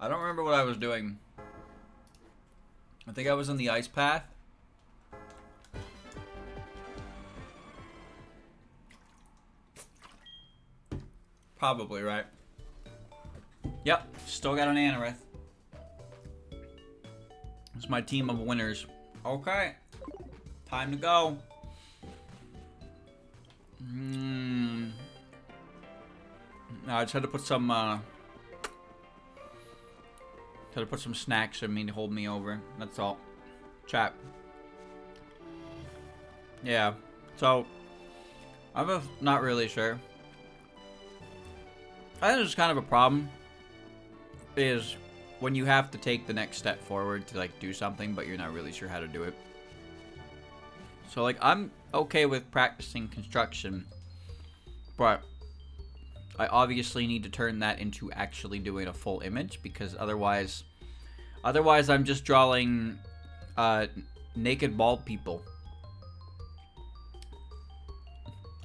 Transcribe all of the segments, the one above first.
I don't remember what I was doing. I think I was in the ice path. Probably, right? Yep, still got an Anorith. It's my team of winners. Okay, time to go. I just had to put some snacks in me to hold me over. That's all. Chat. Yeah. So I'm not really sure. I think there's kind of a problem is when you have to take the next step forward to like do something, but you're not really sure how to do it. So like I'm okay with practicing construction, but I obviously need to turn that into actually doing a full image, because otherwise I'm just drawing naked bald people.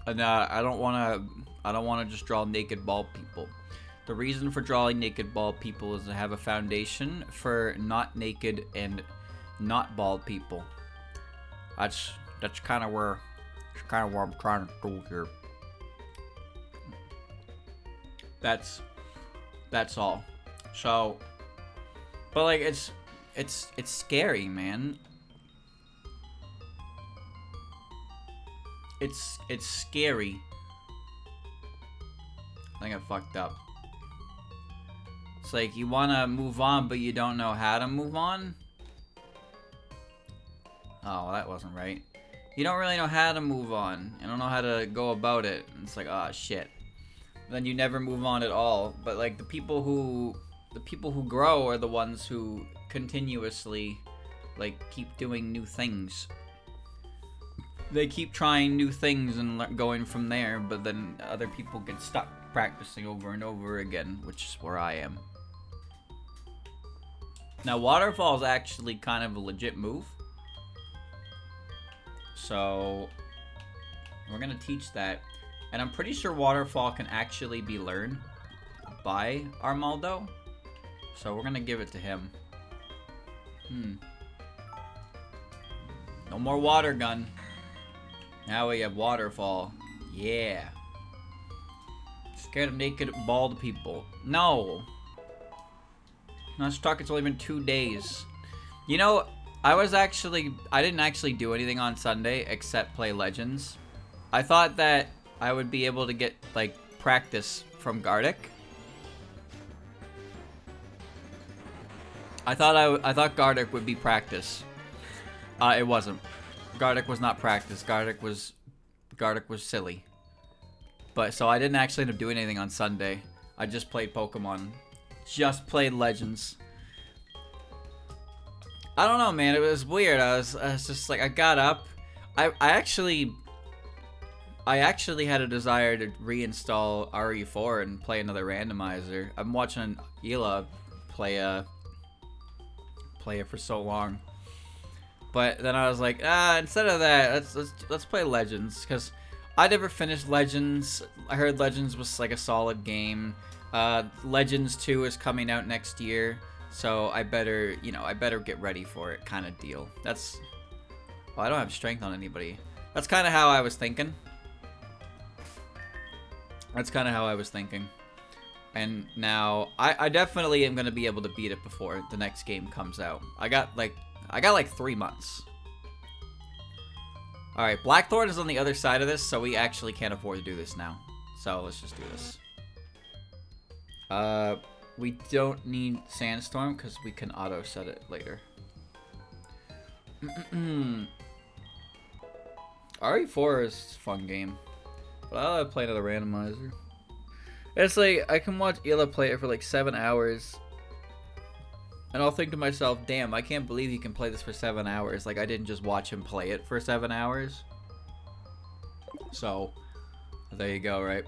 And I don't want to just draw naked bald people. The reason for drawing naked bald people is to have a foundation for not naked and not bald people. That's kind of where I'm trying to do here. That's all. So, but like it's scary, man. It's scary. I think I fucked up. It's like you want to move on, but you don't know how to move on. Oh, well, that wasn't right. You don't really know how to move on. You don't know how to go about it. And it's like, oh shit. Then you never move on at all. But like the people who grow are the ones who continuously like keep doing new things. They keep trying new things and going from there, but then other people get stuck practicing over and over again, which is where I am. Now, waterfall is actually kind of a legit move. So, we're going to teach that. And I'm pretty sure waterfall can actually be learned by Armaldo. So, we're going to give it to him. No more water gun. Now we have waterfall. Yeah. Scared of naked bald people. No. Let's talk. It's only been 2 days. You know, I didn't actually do anything on Sunday except play Legends. I thought that I would be able to get like practice from Gardic. I thought Gardic would be practice. It wasn't. Gardic was not practice. Gardic was silly. But so I didn't actually end up doing anything on Sunday. I just played Pokemon. Just played Legends. I don't know, man. It was weird. I was just like, I got up. I actually had a desire to reinstall RE4 and play another randomizer. I'm watching Hila play it for so long. But then I was like, instead of that, let's play Legends, because I never finished Legends. I heard Legends was like a solid game. Legends 2 is coming out next year, so I better get ready for it, kind of deal. Well, I don't have strength on anybody. That's kind of how I was thinking. And now I definitely am gonna be able to beat it before the next game comes out. I got like 3 months. Alright, Blackthorn is on the other side of this, so we actually can't afford to do this now. So let's just do this. We don't need Sandstorm because we can auto set it later. RE4 is a fun game, but I'll play another randomizer. It's like I can watch Hila play it for like 7 hours. And I'll think to myself, damn, I can't believe he can play this for 7 hours. Like, I didn't just watch him play it for 7 hours. So, there you go, right?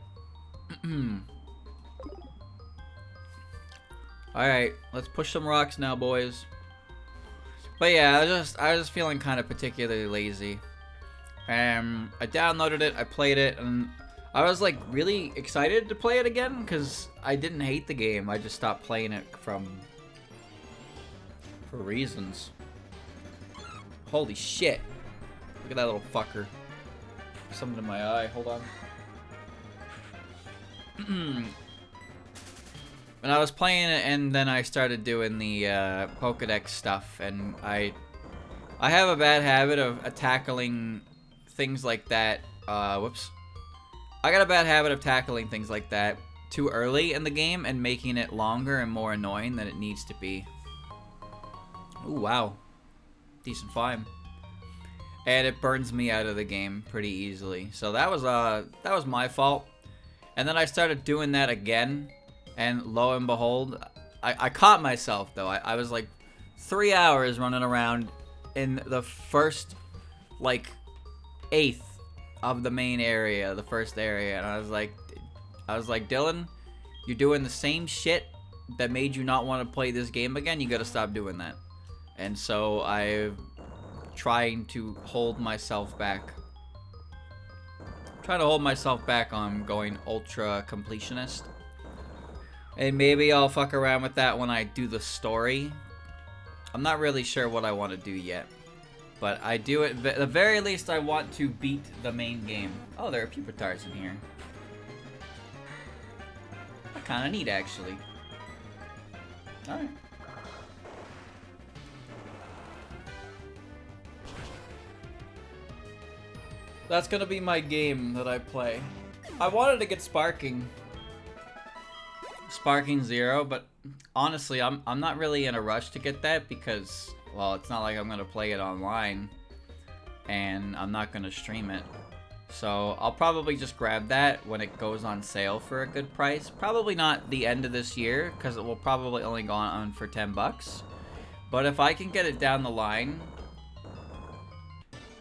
Alright, let's push some rocks now, boys. But yeah, I was just feeling kind of particularly lazy. I downloaded it, I played it, and I was like really excited to play it again, because I didn't hate the game. I just stopped playing it from For reasons. Holy shit. Look at that little fucker. Something in my eye. Hold on. And I was playing it, and then I started doing the Pokédex stuff, and I have a bad habit of tackling things like that. Whoops. I got a bad habit of tackling things like that too early in the game and making it longer and more annoying than it needs to be. Ooh, wow. Decent find. And it burns me out of the game pretty easily. So that was my fault. And then I started doing that again, and lo and behold, I caught myself though. I was like 3 hours running around in the first like eighth of the main area, the first area, and I was like, Dylan, you're doing the same shit that made you not want to play this game again. You gotta stop doing that. And so I'm trying to hold myself back. Trying to hold myself back on going ultra completionist. And maybe I'll fuck around with that when I do the story. I'm not really sure what I want to do yet. But I do it, at the very least I want to beat the main game. Oh, there are Pupitars in here. Kind of neat, actually. Alright. That's gonna be my game that I play. I wanted to get Sparking 0, but honestly, I'm not really in a rush to get that because, well, it's not like I'm gonna play it online, and I'm not gonna stream it. So I'll probably just grab that when it goes on sale for a good price. Probably not the end of this year, because it will probably only go on for 10 bucks. But if I can get it down the line,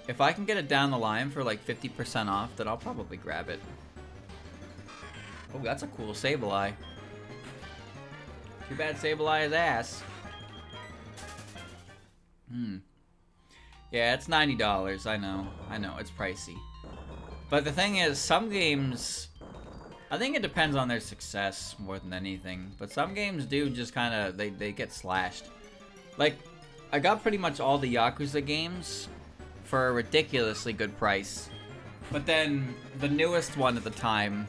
for like 50% off, then I'll probably grab it. Oh, that's a cool Sableye. Too bad Sableye's ass. Yeah, it's $90. I know, it's pricey. But the thing is, some games, I think it depends on their success more than anything. But some games do just kind of, they get slashed. Like, I got pretty much all the Yakuza games for a ridiculously good price. But then, the newest one at the time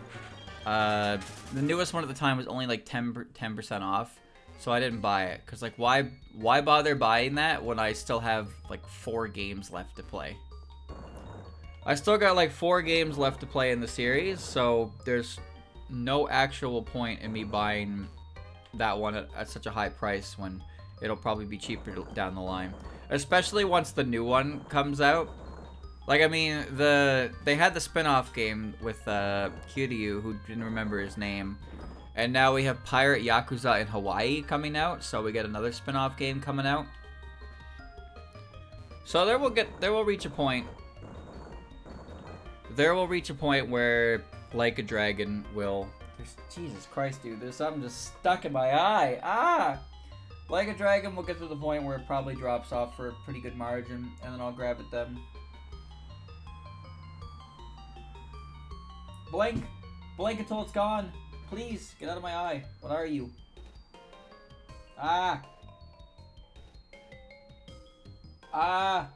was only like 10% off. So I didn't buy it. Because, like, why bother buying that when I still have, like, 4 games left to play? I still got like 4 games left to play in the series, so there's no actual point in me buying that one at such a high price when it'll probably be cheaper down the line. Especially once the new one comes out. Like, I mean, they had the spin-off game with Kiryu, who didn't remember his name. And now we have Pirate Yakuza in Hawaii coming out, so we get another spin-off game coming out. So there will reach a point where Like a Dragon will... Jesus Christ, dude. There's something just stuck in my eye. Ah! Like a Dragon will get to the point where it probably drops off for a pretty good margin, and then I'll grab it then. Blink! Blink until it's gone. Please, get out of my eye. What are you? Ah! Ah!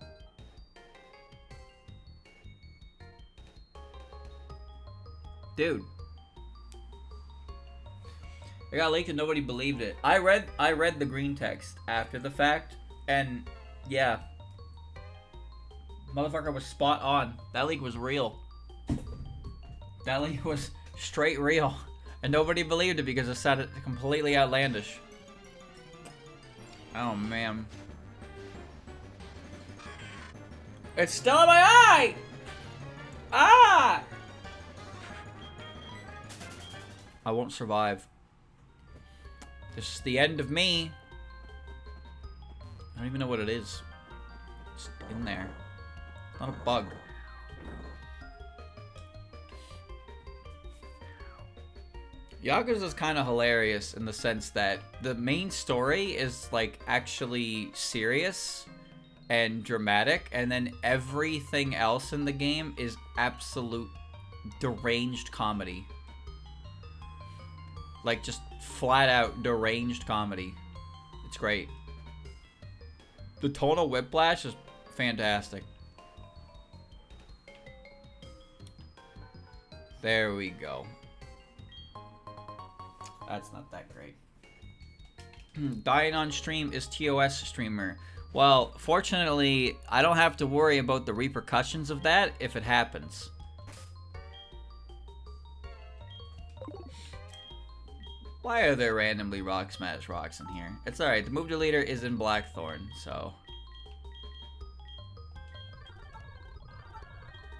Dude. It got leaked and nobody believed it. I read the green text after the fact, and yeah. Motherfucker was spot on. That leak was real. That leak was straight real. And nobody believed it because it sounded completely outlandish. Oh, man. It's still in my eye! Ah! I won't survive. This is the end of me. I don't even know what it is. It's in there. It's not a bug. Yakuza is kind of hilarious in the sense that the main story is like actually serious and dramatic, and then everything else in the game is absolute deranged comedy. Like just flat out deranged comedy. It's great. The tonal whiplash is fantastic. There we go. That's not that great. Dying on stream is TOS streamer. Well, fortunately, I don't have to worry about the repercussions of that if it happens. Why are there randomly rock smash rocks in here? It's alright, the move deleter is in Blackthorn, so.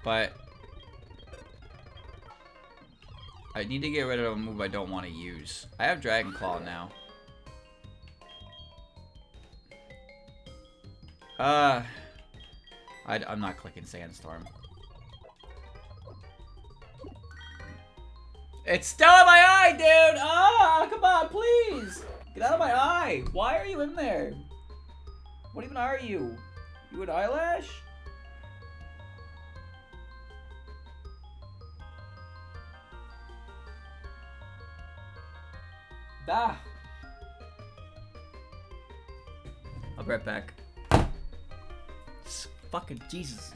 But I need to get rid of a move I don't want to use. I have Dragon Claw now. I'm not clicking Sandstorm. It's still in my eye, dude! Ah, come on, please! Get out of my eye! Why are you in there? What even are you? You an eyelash? Ah! I'll be right back. Fucking Jesus.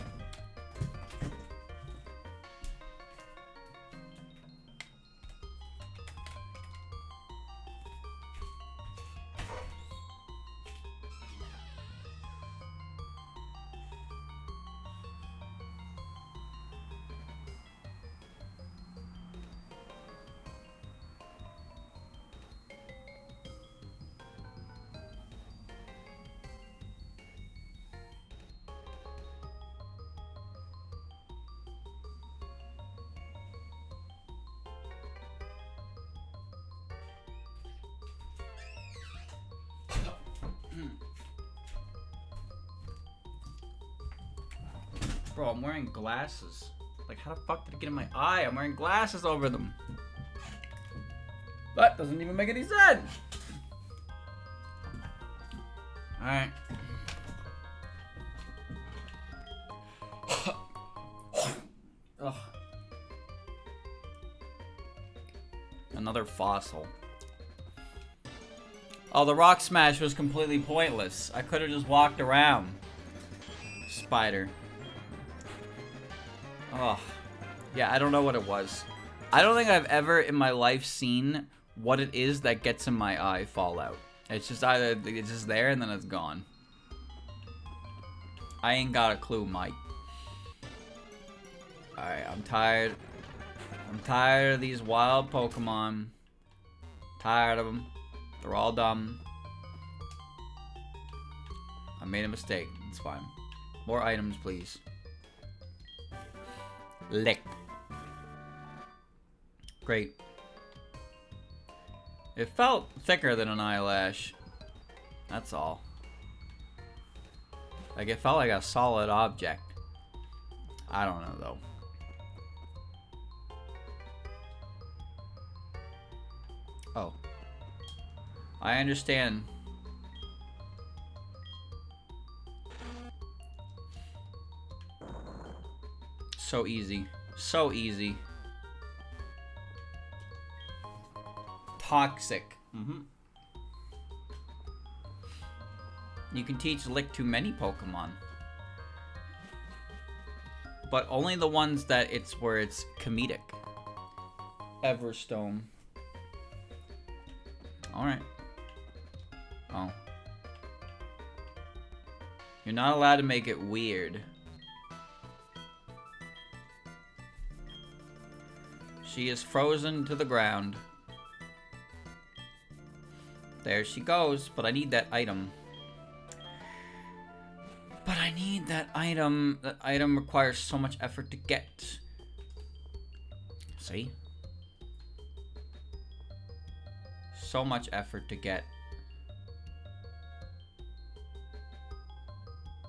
Bro, I'm wearing glasses. Like, how the fuck did it get in my eye? I'm wearing glasses over them. That doesn't even make any sense. Alright. Ugh. Another fossil. Oh, the rock smash was completely pointless. I could have just walked around. Spider. Oh. Yeah, I don't know what it was. I don't think I've ever in my life seen what it is that gets in my eye fall out. It's just either it's just there and then it's gone. I ain't got a clue, Mike. Alright, I'm tired. I'm tired of these wild Pokemon. Tired of them. They're all dumb. I made a mistake. It's fine. More items, please. Lick. Great. It felt thicker than an eyelash. That's all. Like, it felt like a solid object. I don't know, though. Oh. I understand. So easy. So easy. Toxic. You can teach Lick to many Pokemon. But only the ones that it's where it's comedic. Everstone. Alright. Oh. You're not allowed to make it weird. She is frozen to the ground. There she goes, but I need that item. But I need that item. That item requires so much effort to get. See? So much effort to get.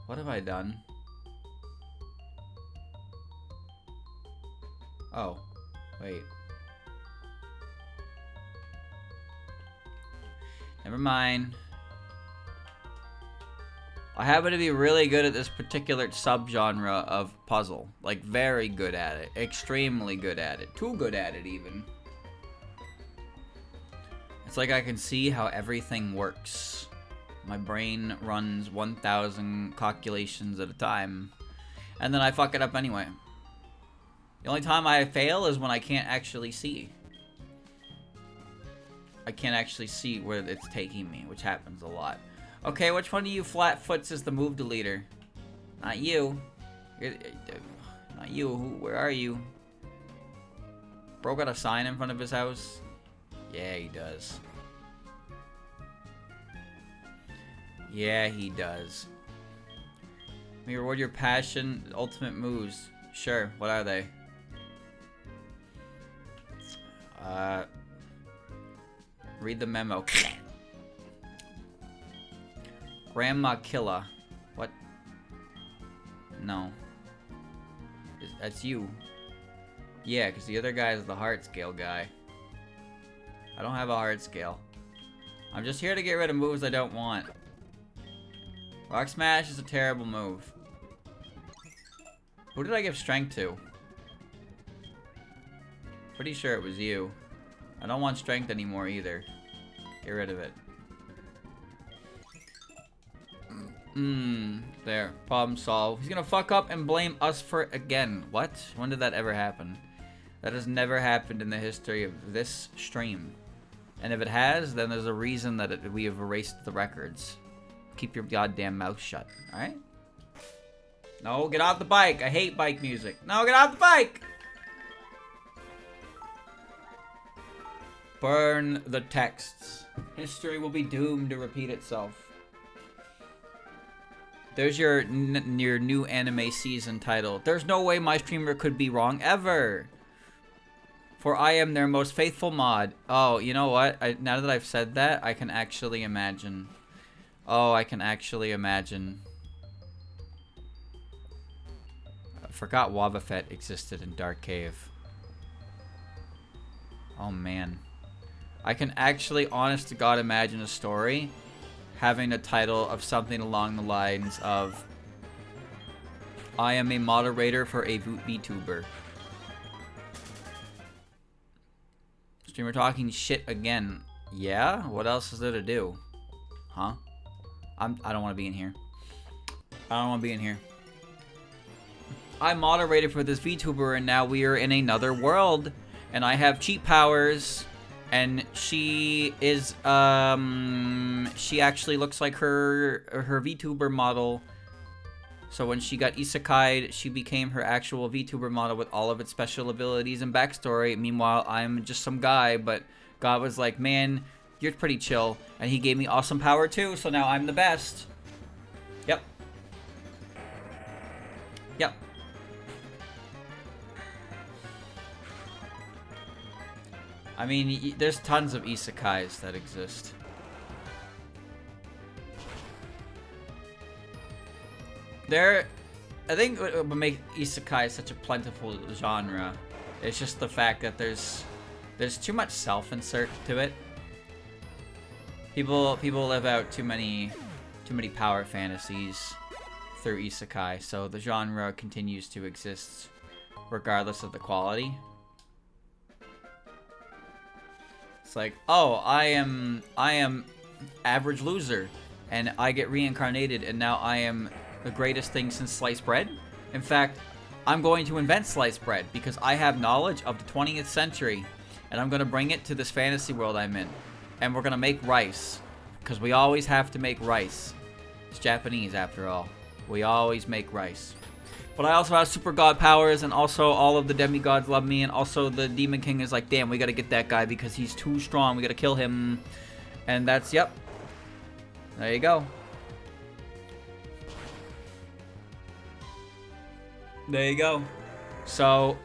What have I done? Oh, wait. Never mind. I happen to be really good at this particular subgenre of puzzle. Like, very good at it. Extremely good at it. Too good at it, even. It's like I can see how everything works. My brain runs 1,000 calculations at a time. And then I fuck it up anyway. The only time I fail is when I can't actually see. I can't actually see where it's taking me, which happens a lot. Okay, which one of you flatfoots is the move deleter? Not you. Not you. Where are you? Bro got a sign in front of his house? Yeah, he does. Yeah, he does. May reward your passion, ultimate moves. Sure, what are they? Read the memo. Grandma Killa. What? No. That's you. Yeah, because the other guy is the heart scale guy. I don't have a heart scale. I'm just here to get rid of moves I don't want. Rock Smash is a terrible move. Who did I give strength to? Pretty sure it was you. I don't want strength anymore either. Get rid of it. There. Problem solved. He's gonna fuck up and blame us for it again. What? When did that ever happen? That has never happened in the history of this stream. And if it has, then there's a reason that we have erased the records. Keep your goddamn mouth shut, alright? No, get off the bike. I hate bike music. No, get off the bike! Burn the texts. History will be doomed to repeat itself. There's your new anime season title. There's no way my streamer could be wrong ever. For I am their most faithful mod. Oh, you know what? Now that I've said that, I can actually imagine. Oh, I can actually imagine. I forgot Wobbuffet existed in Dark Cave. Oh, man. I can actually, honest to God, imagine a story having a title of something along the lines of I am a moderator for a VTuber. Streamer talking shit again. Yeah? What else is there to do? Huh? I don't want to be in here. I don't want to be in here. I moderated for this VTuber and now we are in another world. And I have cheat powers. And she is, she actually looks like her VTuber model. So when she got isekai'd, she became her actual VTuber model with all of its special abilities and backstory. Meanwhile, I'm just some guy, but God was like, man, you're pretty chill. And he gave me awesome power too, so now I'm the best. Yep. Yep. I mean, there's tons of isekais that exist. I think what would make isekai such a plentiful genre is just the fact that there's too much self-insert to it. People live out too many power fantasies through isekai, so the genre continues to exist regardless of the quality. It's like, oh, I am average loser, and I get reincarnated, and now I am the greatest thing since sliced bread. In fact, I'm going to invent sliced bread because I have knowledge of the 20th century, and I'm going to bring it to this fantasy world I'm in, and we're going to make rice because we always have to make rice. It's Japanese after all. We always make rice. But I also have super god powers, and also all of the demigods love me, and also the Demon King is like, damn, we gotta get that guy because he's too strong, we gotta kill him. And that's, yep. There you go. There you go. So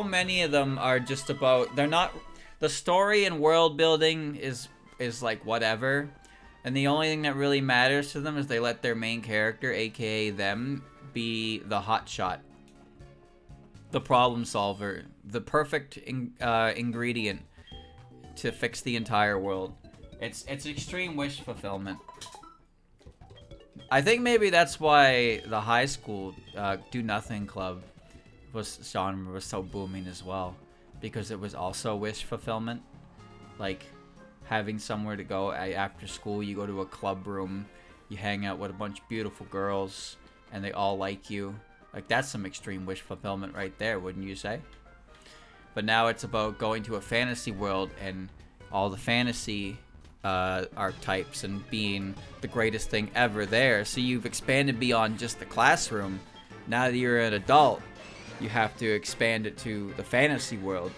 many of them are just about, they're not, the story and world building is like whatever. And the only thing that really matters to them is they let their main character, aka them, be the hotshot, the problem solver, the perfect ingredient to fix the entire world. It's extreme wish fulfillment. I think maybe that's why the high school do nothing club genre was so booming as well, because it was also wish fulfillment. Like having somewhere to go after school. You go to a club room, you hang out with a bunch of beautiful girls, and they all like you. Like, that's some extreme wish fulfillment right there, wouldn't you say? But now it's about going to a fantasy world and all the fantasy archetypes and being the greatest thing ever there. So you've expanded beyond just the classroom. Now that you're an adult, you have to expand it to the fantasy world.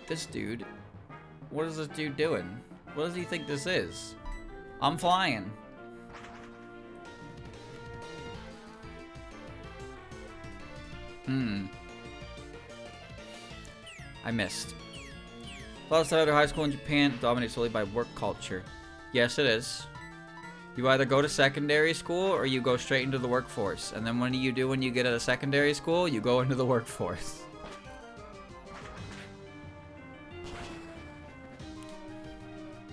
This dude, what is this dude doing? What does he think this is? I'm flying. I missed. Plus, other high school in Japan dominated solely by work culture. Yes, it is. You either go to secondary school or you go straight into the workforce. And then what do you do when you get out of secondary school? You go into the workforce.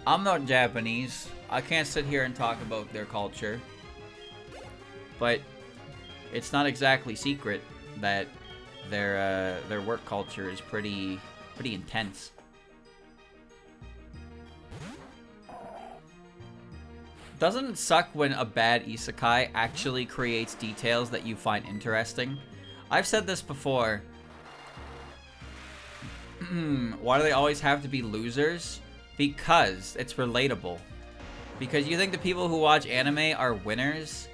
I'm not Japanese. I can't sit here and talk about their culture. But it's not exactly secret that their work culture is pretty intense. Doesn't it suck when a bad isekai actually creates details that you find interesting? I've said this before. Why do they always have to be losers? Because it's relatable. Because you think the people who watch anime are winners?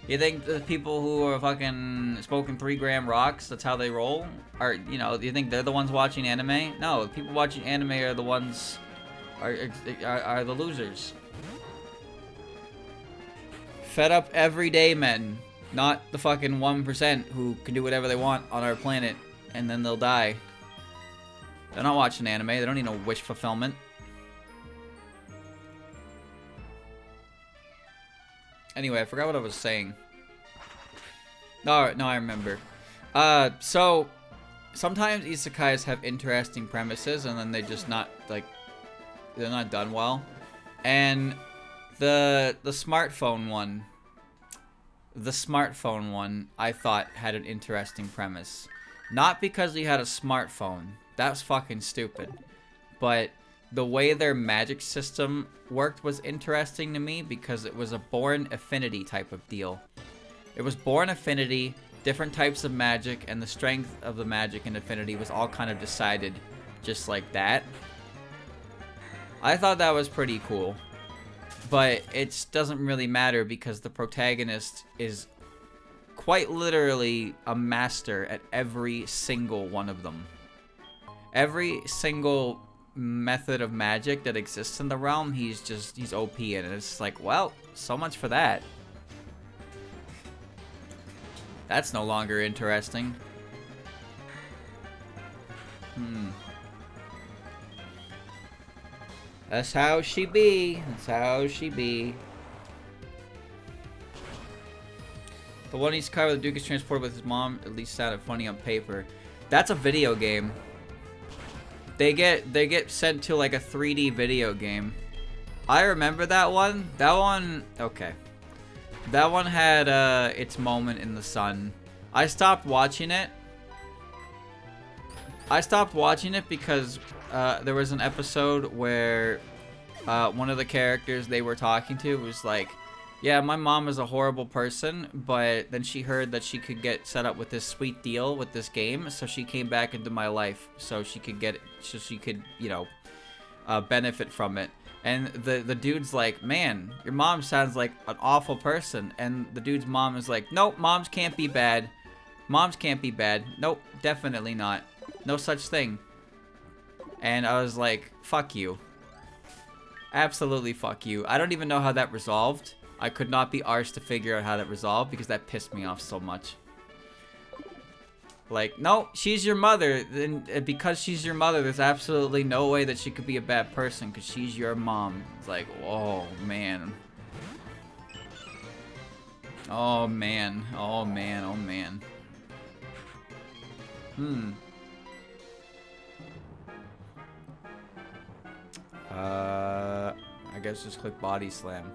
You think the people who are fucking smoking 3-gram rocks, that's how they roll? Or, you know, do you think they're the ones watching anime? No, the people watching anime are the ones, are the losers. Fed up everyday men, not the fucking 1% who can do whatever they want on our planet and then they'll die. They're not watching anime, they don't need no wish fulfillment. Anyway, I forgot what I was saying. No, I remember. So sometimes isekais have interesting premises and then they just not, like, they're not done well. And the smartphone one, I thought had an interesting premise. Not because he had a smartphone. That was fucking stupid. But the way their magic system worked was interesting to me because it was a born affinity type of deal. It was born affinity, different types of magic, and the strength of the magic and affinity was all kind of decided just like that. I thought that was pretty cool. But it doesn't really matter because the protagonist is quite literally a master at every single one of them. Every single method of magic that exists in the realm, he's OP in it. It's like, well, so much for that. That's no longer interesting. That's how she be. That's how she be. The one he's covered, the Duke is transported with his mom, at least sounded funny on paper. That's a video game. They get sent to like a 3D video game. I remember that one. That one, okay. That one had its moment in the sun. I stopped watching it. Because there was an episode where one of the characters they were talking to was like, yeah, my mom is a horrible person, but then she heard that she could get set up with this sweet deal with this game, so she came back into my life so she could you know, benefit from it. And the dude's like, man, your mom sounds like an awful person. And the dude's mom is like, nope, moms can't be bad. Moms can't be bad. Nope, definitely not. No such thing. And I was like, fuck you. Absolutely fuck you. I don't even know how that resolved. I could not be arsed to figure out how that resolved because that pissed me off so much. Like, no, she's your mother. And because she's your mother, there's absolutely no way that she could be a bad person because she's your mom. It's like, oh, man. Oh, man. Oh, man. Oh, man. I guess just click body slam.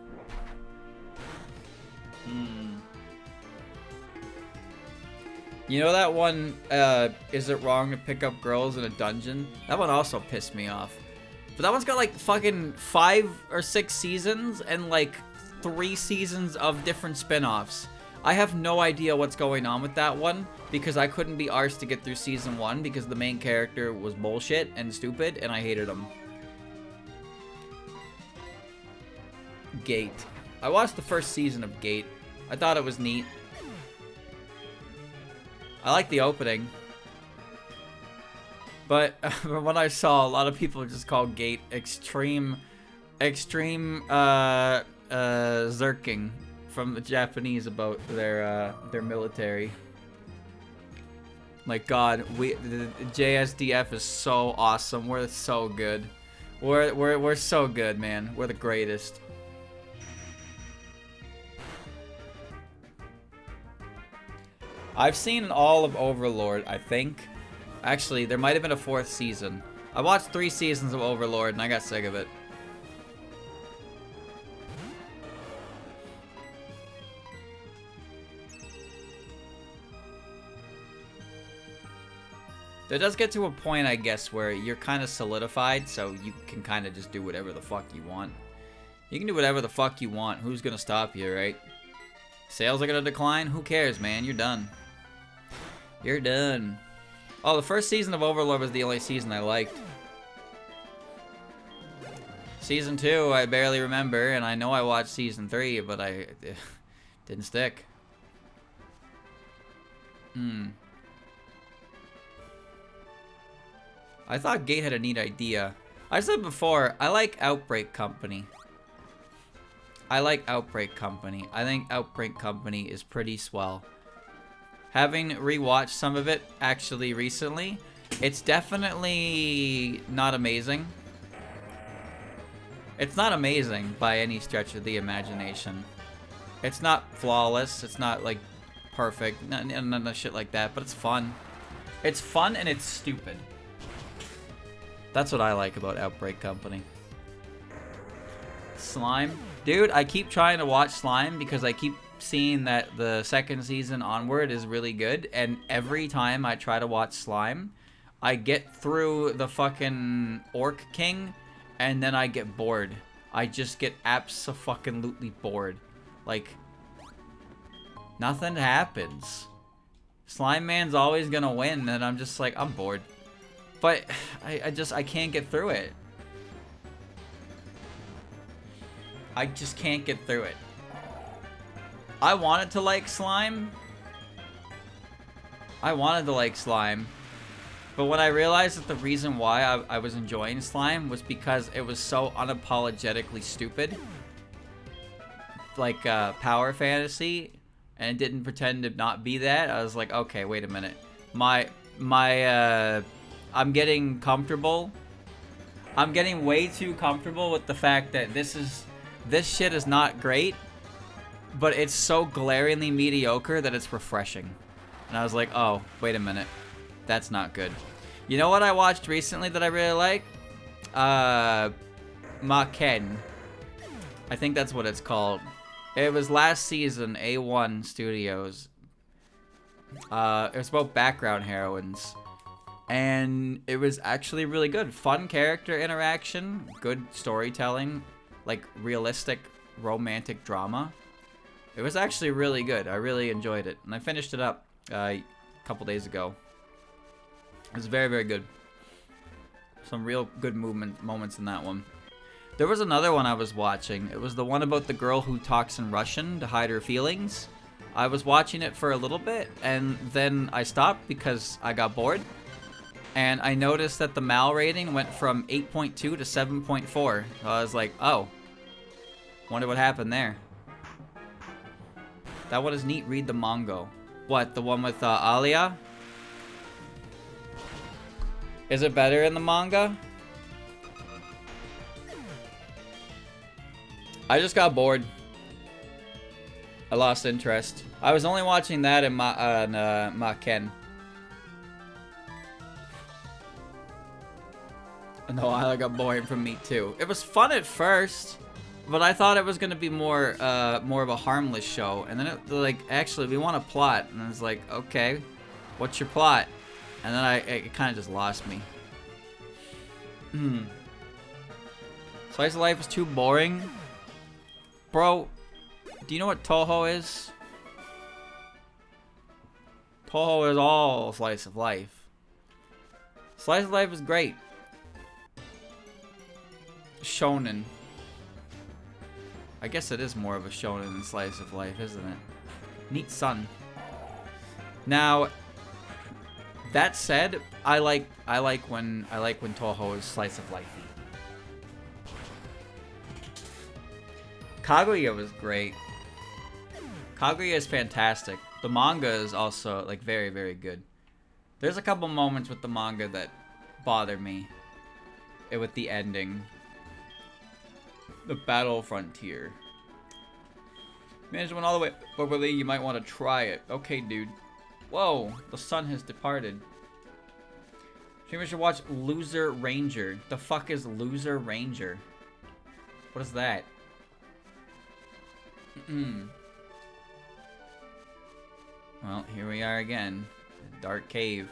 You know that one, is it wrong to pick up girls in a dungeon? That one also pissed me off. But that one's got like fucking 5 or 6 seasons and like 3 seasons of different spin-offs. I have no idea what's going on with that one because I couldn't be arsed to get through season 1 because the main character was bullshit and stupid and I hated him. Gate. I watched the first season of Gate. I thought it was neat. I like the opening. But when I saw a lot of people just call Gate extreme zerking from the Japanese about their military. Like God, the JSDF is so awesome. We're so good. We're so good, man. We're the greatest. I've seen all of Overlord, I think. Actually, there might have been a 4th season. I watched 3 seasons of Overlord and I got sick of it. It does get to a point, I guess, where you're kind of solidified, so you can kind of just do whatever the fuck you want. You can do whatever the fuck you want. Who's gonna stop you, right? Sales are gonna decline? Who cares, man? You're done. You're done. Oh, the first season of Overlord was the only season I liked. Season 2, I barely remember, and I know I watched season 3, but I didn't stick. I thought Gate had a neat idea. I said before, I like Outbreak Company. I like Outbreak Company. I think Outbreak Company is pretty swell. Having rewatched some of it actually recently, it's definitely not amazing. It's not amazing by any stretch of the imagination. It's not flawless. It's not like perfect. None of shit like that, but it's fun. It's fun and it's stupid. That's what I like about Outbreak Company. Slime. Dude, I keep trying to watch Slime because I keep seeing that the 2nd season onward is really good. And every time I try to watch Slime, I get through the fucking Orc King and then I get bored. I just get abso-fucking-lutely bored. Like, nothing happens. Slime Man's always gonna win and I'm just like, I'm bored. But I can't get through it. I just can't get through it. I wanted to like Slime. I wanted to like Slime. But when I realized that the reason why I was enjoying Slime was because it was so unapologetically stupid. Like power fantasy. And it didn't pretend to not be that. I was like, okay, wait a minute. I'm getting comfortable. I'm getting way too comfortable with the fact that this shit is not great, but it's so glaringly mediocre that it's refreshing. And I was like, oh, wait a minute. That's not good. You know what I watched recently that I really like? Maken. I think that's what it's called. It was last season, A1 Studios. It was about background heroines. And it was actually really good. Fun character interaction, good storytelling, like realistic romantic drama. It was actually really good. I really enjoyed it. And I finished it up a couple days ago. It was very, very good. Some real good moments in that one. There was another one I was watching. It was the one about the girl who talks in Russian to hide her feelings. I was watching it for a little bit, and then I stopped because I got bored. And I noticed that the MAL rating went from 8.2 to 7.4. So I was like, oh. Wonder what happened there. That one is neat. Read the manga. What, the one with Alia? Is it better in the manga? I just got bored. I lost interest. I was only watching that in Maken. No, I got boring from me too. It was fun at first, but I thought it was gonna be more of a harmless show. And then it, like, actually, we want a plot, and it's like, okay, What's your plot? And then it kind of just lost me. Slice of life is too boring. Bro, do you know what Toho is? Toho is all slice of life. Slice of life is great. Shonen. I guess it is more of a shonen than slice of life, isn't it? Neat sun. Now, that said, I like when Toho is slice of lifey. Kaguya was great. Kaguya is fantastic. The manga is also like very, very good. There's a couple moments with the manga that bother me. With the ending. The Battle Frontier. Managed one all the way over Lee, you might want to try it. Okay, dude. Whoa, the sun has departed. Streamers should watch Loser Ranger. The fuck is Loser Ranger? What is that? Well, here we are again. Dark cave.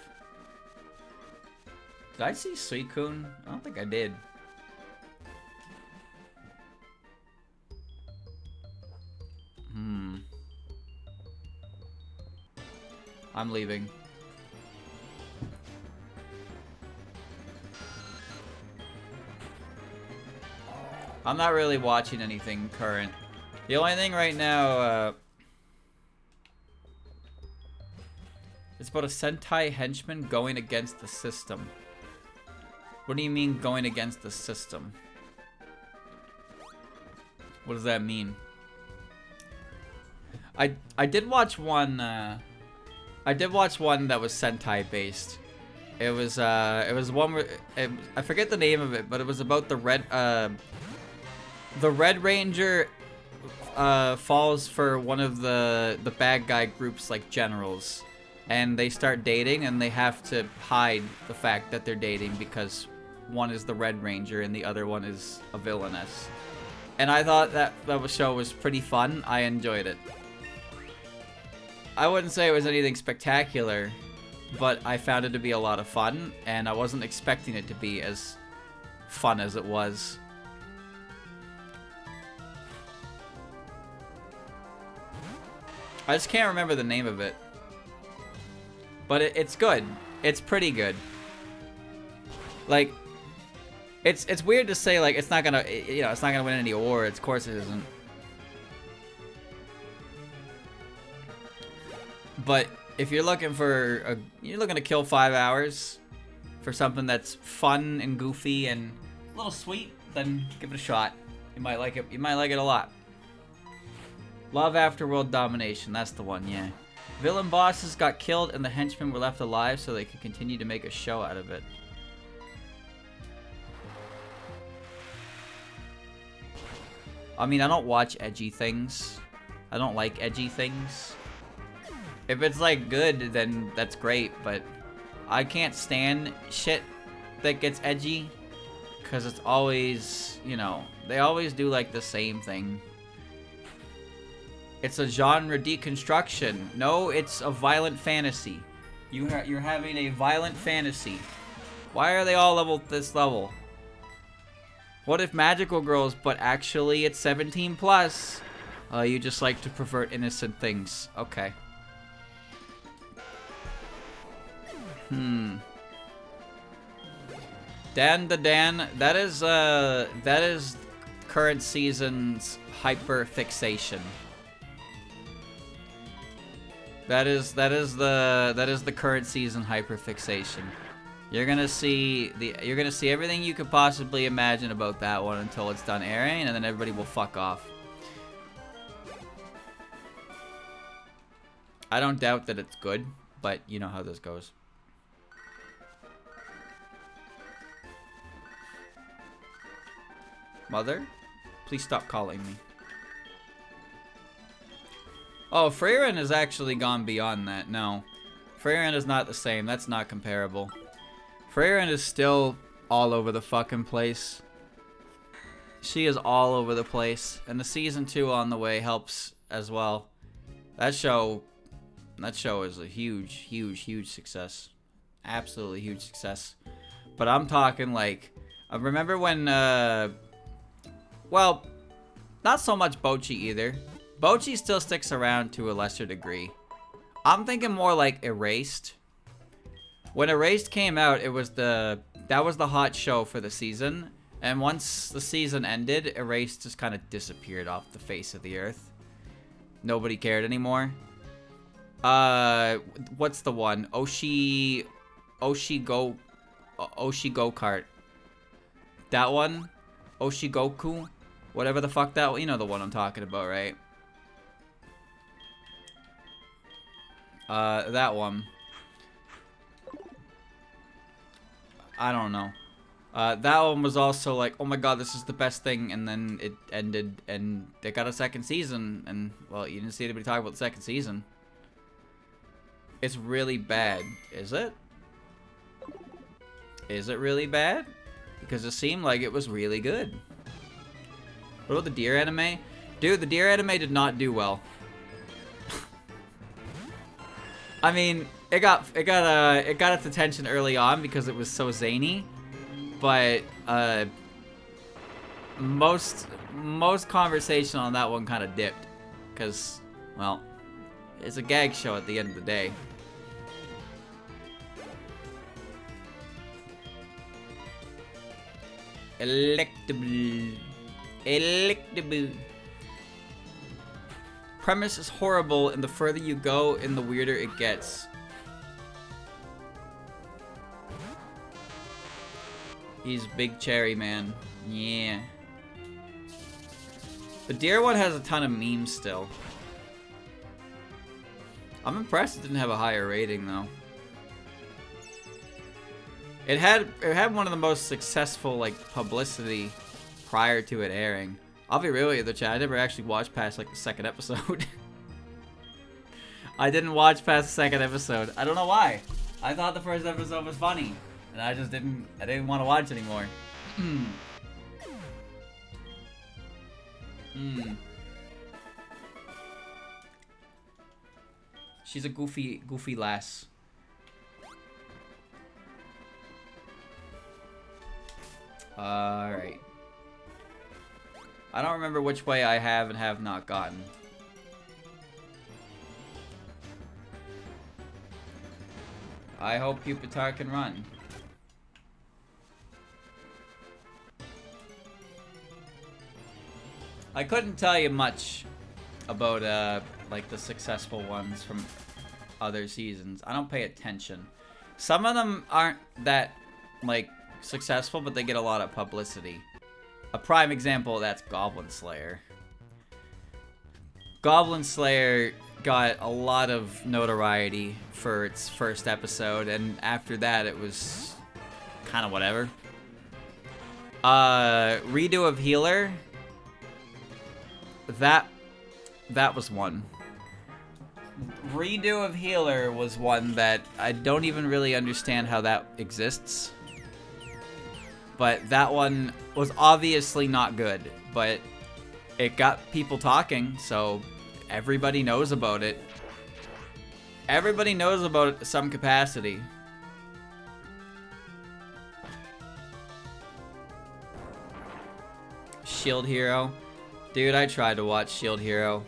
Did I see Suicune? I don't think I did. I'm leaving. I'm not really watching anything current. The only thing right now, it's about a Sentai henchman going against the system. What do you mean going against the system? What does that mean? I did watch one. I did watch one that was Sentai based. It was one where I forget the name of it, but it was about the Red Ranger falls for one of the bad guy groups like generals, and they start dating, and they have to hide the fact that they're dating because one is the Red Ranger and the other one is a villainess. And I thought that show was pretty fun. I enjoyed it. I wouldn't say it was anything spectacular, but I found it to be a lot of fun, and I wasn't expecting it to be as fun as it was. I just can't remember the name of it. But it's good. It's pretty good. Like, it's weird to say, like, it's not gonna, you know, it's not gonna win any awards. Of course it isn't. But if you're looking for you're looking to kill 5 hours for something that's fun and goofy and a little sweet, then give it a shot. You might like it. You might like it a lot. Love After World Domination. That's the one, yeah. Villain bosses got killed and the henchmen were left alive so they could continue to make a show out of it. I mean, I don't watch edgy things. I don't like edgy things. If it's like good, then that's great, but I can't stand shit that gets edgy because it's always, you know, they always do like the same thing. It's a genre deconstruction. No, it's a violent fantasy. You're having a violent fantasy. Why are they all this level? What if magical girls, but actually it's 17 plus? You just like to pervert innocent things. Okay. Dan the Dan, that is current season's hyper fixation. That is the current season hyper fixation. You're gonna see everything you could possibly imagine about that one until it's done airing, and then everybody will fuck off. I don't doubt that it's good, but you know how this goes. Mother, please stop calling me. Oh, Freyren has actually gone beyond that. No. Freyren is not the same. That's not comparable. Freyren is still all over the fucking place. She is all over the place. And the season 2 on the way helps as well. That show That show is a huge, huge, huge success. Absolutely huge success. But I'm talking like, I remember when, well, not so much Bocchi either. Bocchi still sticks around to a lesser degree. I'm thinking more like Erased. When Erased came out, that was the hot show for the season. And once the season ended, Erased just kind of disappeared off the face of the earth. Nobody cared anymore. What's the one? Oshi Go-Kart. That one? Oshigoku? Whatever the fuck that, you know the one I'm talking about, right? That one. I don't know. That one was also like, oh my god, this is the best thing, and then it ended, and they got a second season, and, well, you didn't see anybody talk about the second season. It's really bad. Is it? Is it really bad? Because it seemed like it was really good. What about the deer anime? Dude, the deer anime did not do well. I mean, it got its attention early on because it was so zany, but most conversation on that one kind of dipped, because, well, it's a gag show at the end of the day. Electable. Premise is horrible, and the further you go, and the weirder it gets. He's Big Cherry Man. Yeah. The deer one has a ton of memes still. I'm impressed it didn't have a higher rating though. It had one of the most successful like publicity prior to it airing. I'll be real with you, the chat. I never actually watched past like the second episode. I didn't watch past the second episode. I don't know why. I thought the first episode was funny, and I just didn't want to watch anymore. She's a goofy lass. Alright. I don't remember which way I have and have not gotten. I hope Pupitar can run. I couldn't tell you much about like the successful ones from other seasons. I don't pay attention. Some of them aren't that like successful, but they get a lot of publicity. A prime example of that's Goblin Slayer. Goblin Slayer got a lot of notoriety for its first episode, and after that it was kind of whatever. Redo of Healer, that was one. Redo of Healer was one that I don't even really understand how that exists. But that one was obviously not good, but it got people talking, so everybody knows about it. Everybody knows about it to some capacity. Shield Hero. Dude, I tried to watch Shield Hero.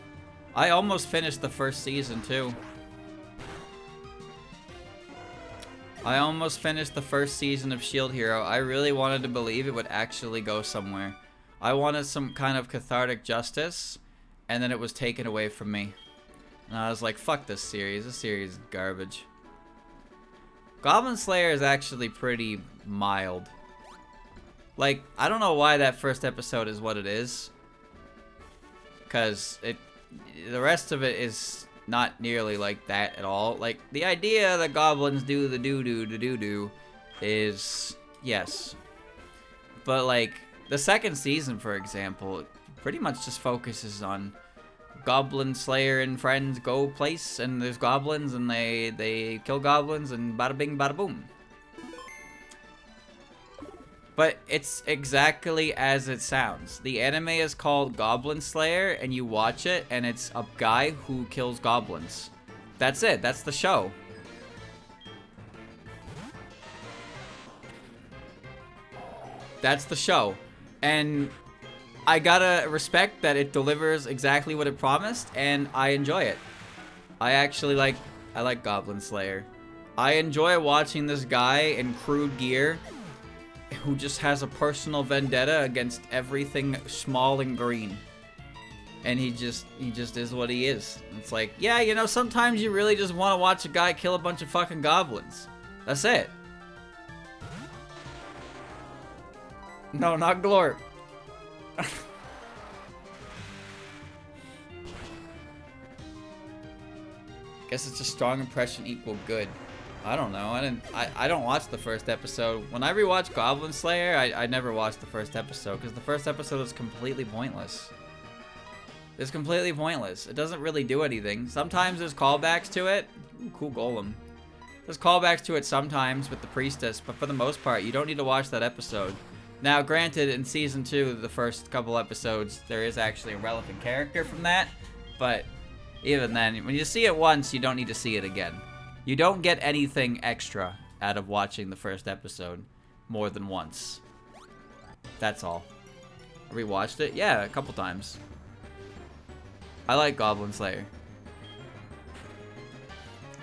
I almost finished the first season, too. I almost finished the first season of Shield Hero. I really wanted to believe it would actually go somewhere. I wanted some kind of cathartic justice, and then it was taken away from me. And I was like, fuck this series. This series is garbage. Goblin Slayer is actually pretty mild. Like, I don't know why that first episode is what it is. Because the rest of it is not nearly like that at all. Like, the idea that goblins do the do-do is, yes. But, like, the second season, for example, pretty much just focuses on Goblin Slayer and friends go place, and there's goblins, and they kill goblins, and bada bing, bada boom. But it's exactly as it sounds. The anime is called Goblin Slayer, and you watch it, and it's a guy who kills goblins. That's it. That's the show. That's the show. And I gotta respect that it delivers exactly what it promised, and I enjoy it. I like Goblin Slayer. I enjoy watching this guy in crude gear who just has a personal vendetta against everything small and green. And he just is what he is. It's like, yeah, you know, sometimes you really just want to watch a guy kill a bunch of fucking goblins. That's it. No, not Glorp. Guess it's just strong impression equal good. I don't know. I don't watch the first episode. When I rewatch Goblin Slayer, I never watched the first episode because the first episode is completely pointless. It's completely pointless. It doesn't really do anything. Sometimes there's callbacks to it. Ooh, cool golem. There's callbacks to it sometimes with the priestess, but for the most part, you don't need to watch that episode. Now, granted, in Season 2, the first couple episodes, there is actually a relevant character from that, but even then, when you see it once, you don't need to see it again. You don't get anything extra out of watching the first episode more than once. That's all. Rewatched it? Yeah, a couple times. I like Goblin Slayer.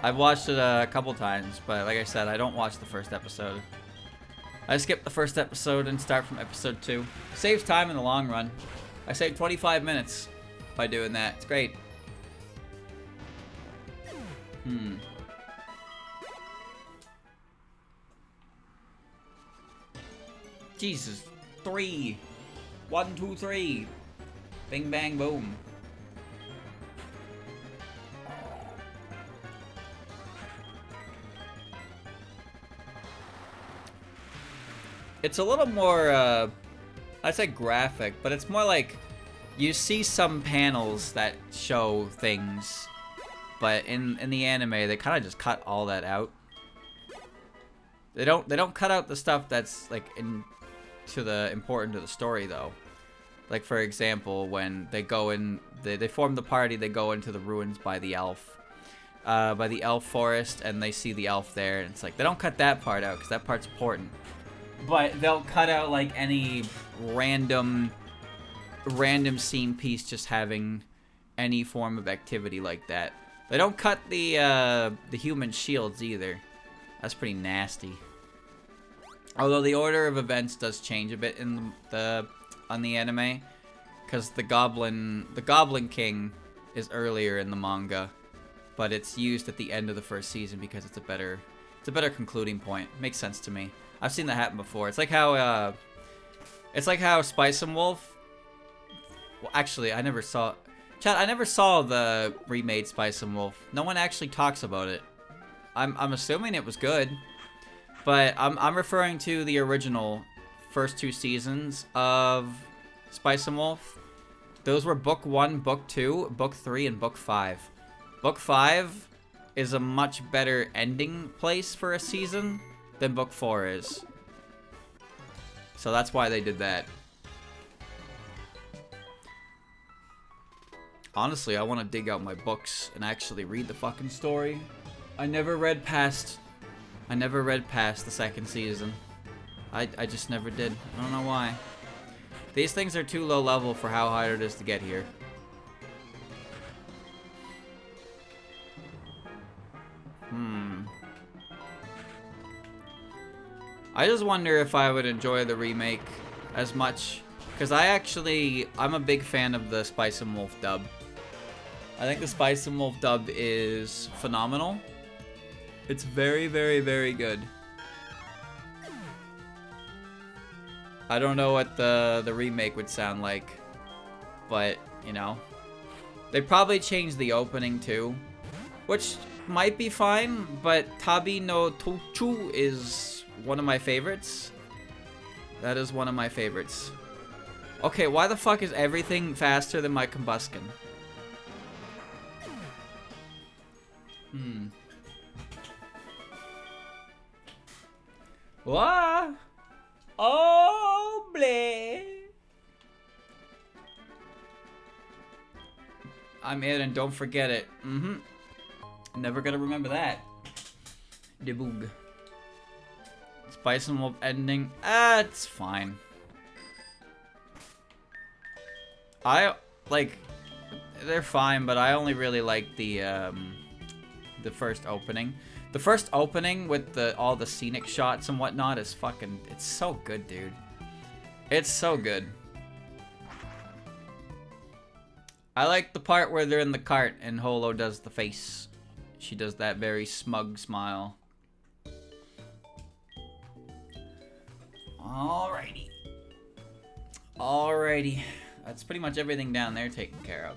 I've watched it a couple times, but like I said, I don't watch the first episode. I skip the first episode and start from episode 2. Saves time in the long run. I saved 25 minutes by doing that. It's great. Jesus. 3. 1, 2, 3. Bing, bang, boom. It's a little more, I'd say graphic, but it's more like you see some panels that show things, but in the anime they kind of just cut all that out. They don't cut out the stuff that's like important to the story though. Like for example, when they go in, they form the party, they go into the ruins by the elf forest, and they see the elf there, and it's like they don't cut that part out because that part's important. But they'll cut out like any random scene piece just having any form of activity like that. They don't cut the human shields either. That's pretty nasty. Although the order of events does change a bit in on the anime, because the Goblin King is earlier in the manga, but it's used at the end of the first season because it's a better concluding point. Makes sense to me. I've seen that happen before. It's like how Spice and Wolf. Well, actually, I never saw. Chad, I never saw the remade Spice and Wolf. No one actually talks about it. I'm assuming it was good, but I'm referring to the original first 2 seasons of Spice and Wolf. Those were Book 1, Book 2, Book 3, and Book 5. Book 5 is a much better ending place for a season than Book 4 is. So that's why they did that. Honestly, I want to dig out my books and actually read the fucking story. I never read past the second season. I just never did. I don't know why. These things are too low level for how hard it is to get here. I just wonder if I would enjoy the remake as much, because I'm a big fan of the Spice and Wolf dub. I think the Spice and Wolf dub is phenomenal. It's very, very, very good. I don't know what the remake would sound like, but, you know. They probably changed the opening too, which might be fine, but Tabi no Tochu is one of my favorites. That is one of my favorites. Okay, why the fuck is everything faster than my combustion? What? Oh, bleh. I'm in, and don't forget it. Never gonna remember that. Deboog. Spice and Wolf ending. It's fine. They're fine, but I only really like the first opening. The first opening with all the scenic shots and whatnot is it's so good, dude. It's so good. I like the part where they're in the cart and Holo does the face. She does that very smug smile. Alrighty. Alrighty. That's pretty much everything down there taken care of.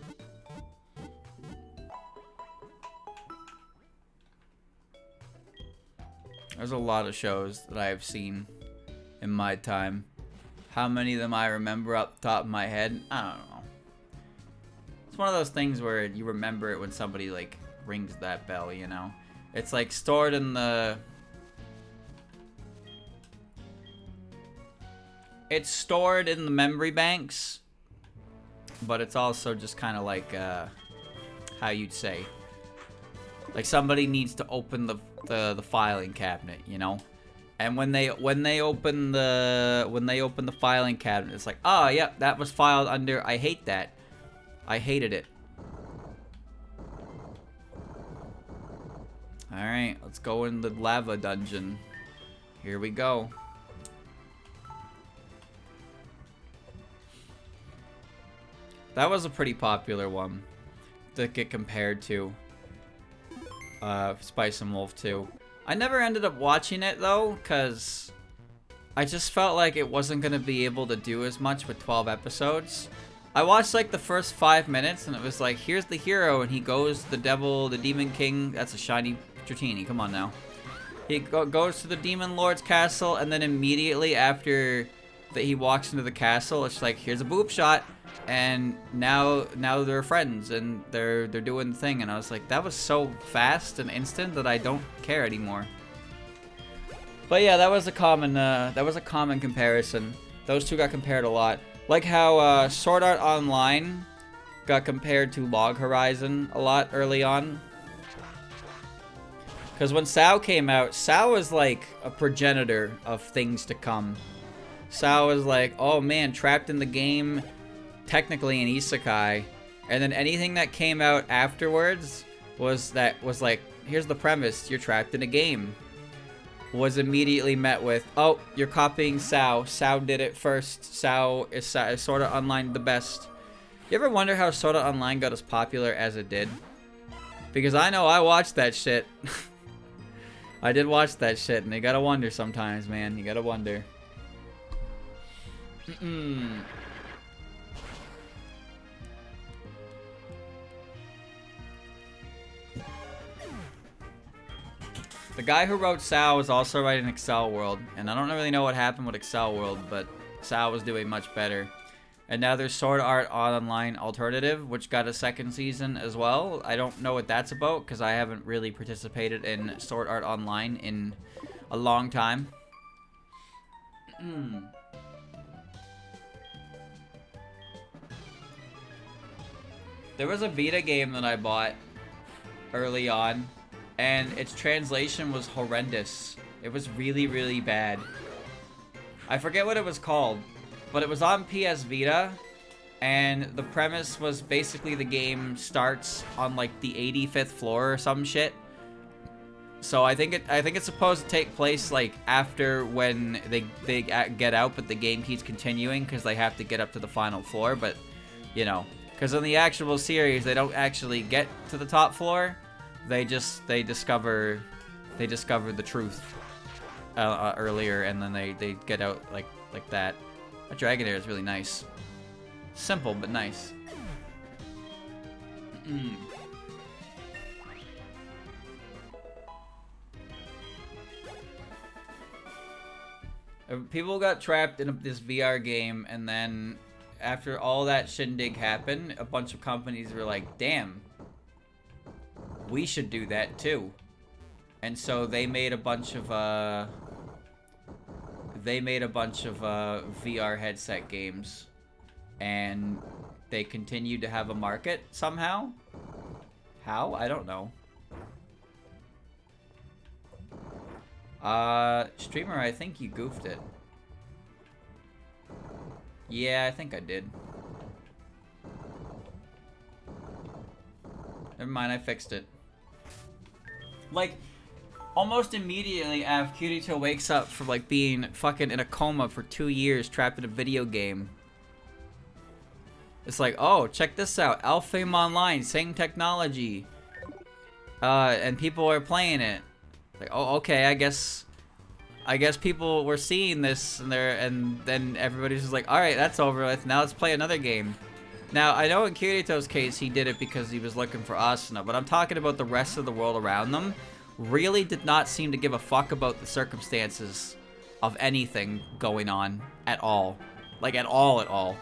There's a lot of shows that I have seen in my time. How many of them I remember up the top of my head, I don't know. It's one of those things where you remember it when somebody like rings that bell, you know? It's like stored in the... It's stored in the memory banks, but it's also just kind of like, how you'd say, like somebody needs to open the filing cabinet, you know? And when they open the filing cabinet, it's like, oh yeah, that was filed under I hate that. I hated it. Alright, let's go in the lava dungeon. Here we go. That was a pretty popular one to get compared to Spice and Wolf 2. I never ended up watching it though, because I just felt like it wasn't going to be able to do as much with 12 episodes. I watched like the first 5 minutes and it was like, here's the hero and he goes to the Demon King. That's a shiny Dratini, come on now. He goes to the Demon Lord's castle, and then immediately after that he walks into the castle, it's like, here's a boob shot. And now they're friends and they're doing the thing, and I was like, that was so fast and instant that I don't care anymore. But yeah, that was a common comparison. Those two got compared a lot. Like how Sword Art Online got compared to Log Horizon a lot early on. Because when SAO came out, SAO was like a progenitor of things to come. SAO was like, oh man, trapped in the game, technically an isekai, and then anything that came out afterwards was like, here's the premise, you're trapped in a game, was immediately met with, oh, you're copying SAO. SAO did it first. SAO is Sword Art Online the best. You ever wonder how Sword Art Online got as popular as it did? Because I know I watched that shit. I did watch that shit, and you gotta wonder sometimes, man. You gotta wonder. The guy who wrote SAO was also writing Excel World, and I don't really know what happened with Excel World, but SAO was doing much better. And now there's Sword Art Online Alternative, which got a second season as well. I don't know what that's about, because I haven't really participated in Sword Art Online in a long time. There was a Vita game that I bought early on, and its translation was horrendous. It was really, really bad. I forget what it was called, but it was on PS Vita, and the premise was basically the game starts on like the 85th floor or some shit. So I think it's supposed to take place like after when they get out, but the game keeps continuing because they have to get up to the final floor. But you know, because in the actual series they don't actually get to the top floor. They discover the truth earlier, and then they get out like that. That Dragonair is really nice. Simple but nice. People got trapped in this VR game, and then after all that shindig happened, a bunch of companies were like, damn, we should do that too. And so they made a bunch of VR headset games, and they continued to have a market somehow. How? I don't know. Streamer, I think you goofed it. Yeah, I think I did. Never mind, I fixed it. Like, almost immediately after Kirito wakes up from, like, being fucking in a coma for 2 years trapped in a video game. It's like, oh, check this out. Alfame Online, same technology. And people are playing it. Like, oh, okay, I guess people were seeing this and then everybody's just like, alright, that's over with. Now let's play another game. Now, I know in Kirito's case, he did it because he was looking for Asuna, but I'm talking about the rest of the world around them. Really did not seem to give a fuck about the circumstances of anything going on at all. Like, at all.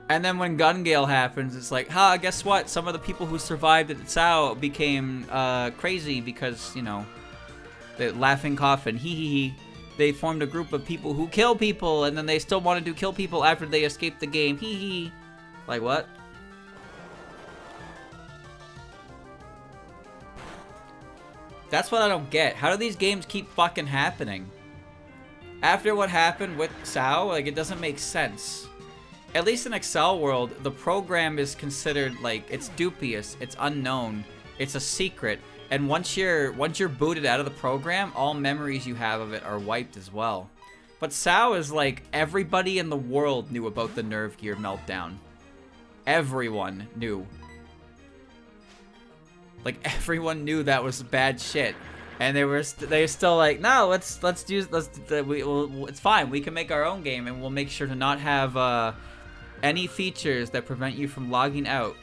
And then when Gun Gale happens, it's like, guess what? Some of the people who survived at Sao became crazy because, you know, the laughing coffin, hee hee hee. They formed a group of people who kill people, and then they still wanted to kill people after they escaped the game. Hee hee. Like, what? That's what I don't get. How do these games keep fucking happening? After what happened with Sao, like, it doesn't make sense. At least in Excel World, the program is considered, like, it's dubious, it's unknown, it's a secret. And once you're booted out of the program, all memories you have of it are wiped as well. But Sao is like, everybody in the world knew about the Nerve Gear meltdown. Everyone knew. Like, everyone knew that was bad shit. And they were still like, no, it's fine. We can make our own game, and we'll make sure to not have any features that prevent you from logging out.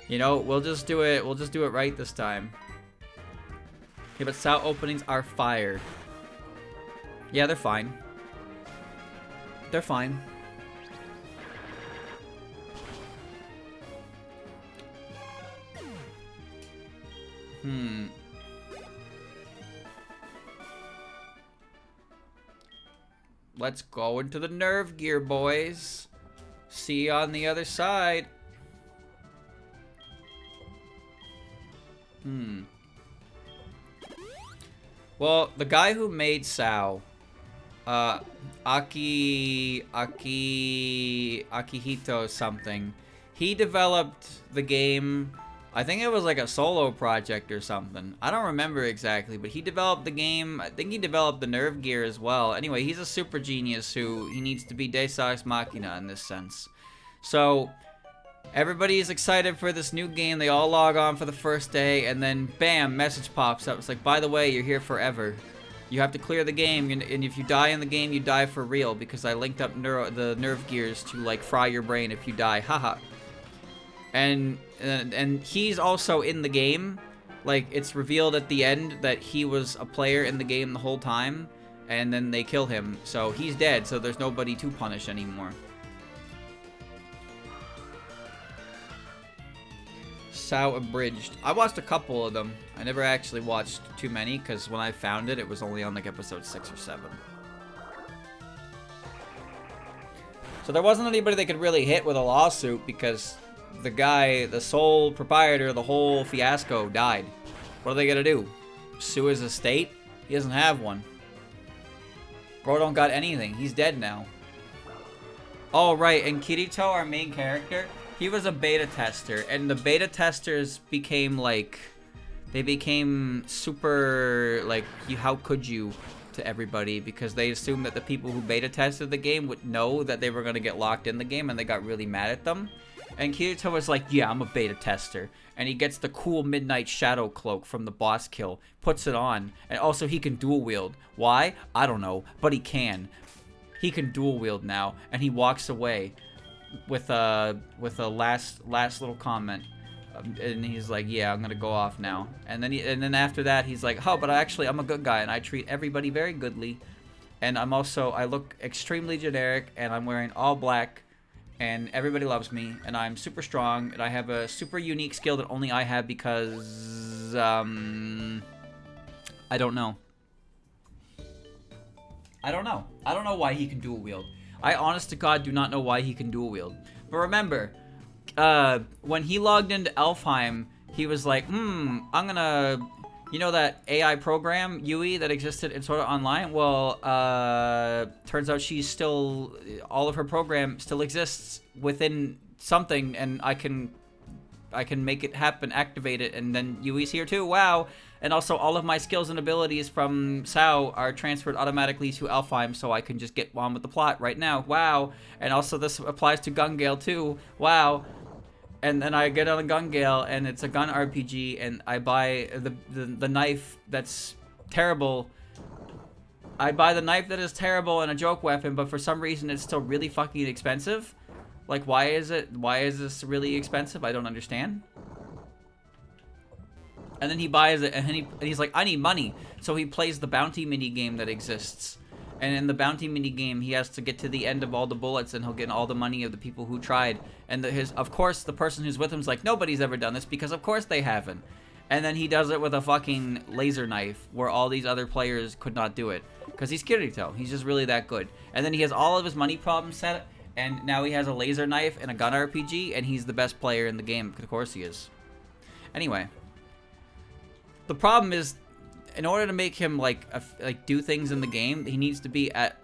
You know, we'll just do it right this time. Okay, but Sao openings are fire. Yeah, they're fine. They're fine. Let's go into the Nerve Gear, boys. See you on the other side. Well, the guy who made Sao, Akihito something, he developed the game. I think it was like a solo project or something. I don't remember exactly, but he developed the game. I think he developed the Nerve Gear as well. Anyway, he's a super genius who he needs to be Deus Ex Machina in this sense. So everybody is excited for this new game. They all log on for the first day, and then bam, message pops up. It's like, by the way, you're here forever. You have to clear the game, and if you die in the game, you die for real, because I linked up the nerve gears to, like, fry your brain if you die. Haha. And he's also in the game. Like, it's revealed at the end that he was a player in the game the whole time, and then they kill him. So he's dead, so there's nobody to punish anymore. Sao Abridged. I watched a couple of them. I never actually watched too many, because when I found it, it was only on like episode 6 or 7. So there wasn't anybody they could really hit with a lawsuit, because the guy, the sole proprietor of the whole fiasco, died. What are they gonna do? Sue his estate? He doesn't have one. Bro don't got anything. He's dead now. Oh, right, and Kirito, our main character, he was a beta tester, and the beta testers became, like, they became super, like, how could you to everybody, because they assumed that the people who beta tested the game would know that they were going to get locked in the game, and they got really mad at them. And Kirito was like, yeah, I'm a beta tester. And he gets the cool Midnight Shadow cloak from the boss kill, puts it on, and also he can dual wield. Why? I don't know, but he can. He can dual wield now, and he walks away with a last little comment, and he's like, yeah, I'm gonna go off now. And then after that, he's like, oh, but I'm a good guy, and I treat everybody very goodly, and I look extremely generic, and I'm wearing all black, and everybody loves me, and I'm super strong, and I have a super unique skill that only I have because I don't know. I don't know why he can dual wield. I honest to God do not know why he can dual wield. But remember, when he logged into Elfheim, he was like, I'm gonna You know that AI program, Yui, that existed in Sword Art Online? Well, turns out she's still, all of her program still exists within something, and I can make it happen, activate it, and then Yui's here too. Wow. And also all of my skills and abilities from Sao are transferred automatically to Alfheim, so I can just get on with the plot right now. Wow. And also this applies to Gungale too. Wow. And then I get on a Gungale, and it's a gun RPG, and I buy the knife that's terrible. I buy the knife that is terrible and a joke weapon, but for some reason it's still really fucking expensive. Like, why is this really expensive? I don't understand. And then he buys it, and he's like, I need money. So he plays the bounty mini game that exists. And in the bounty mini game, he has to get to the end of all the bullets, and he'll get all the money of the people who tried. And of course, the person who's with him's like, nobody's ever done this, because of course they haven't. And then he does it with a fucking laser knife, where all these other players could not do it. Because he's Kirito. He's just really that good. And then he has all of his money problems set, and now he has a laser knife and a gun RPG, and he's the best player in the game. Of course he is. Anyway. The problem is, in order to make him like do things in the game, he needs to be at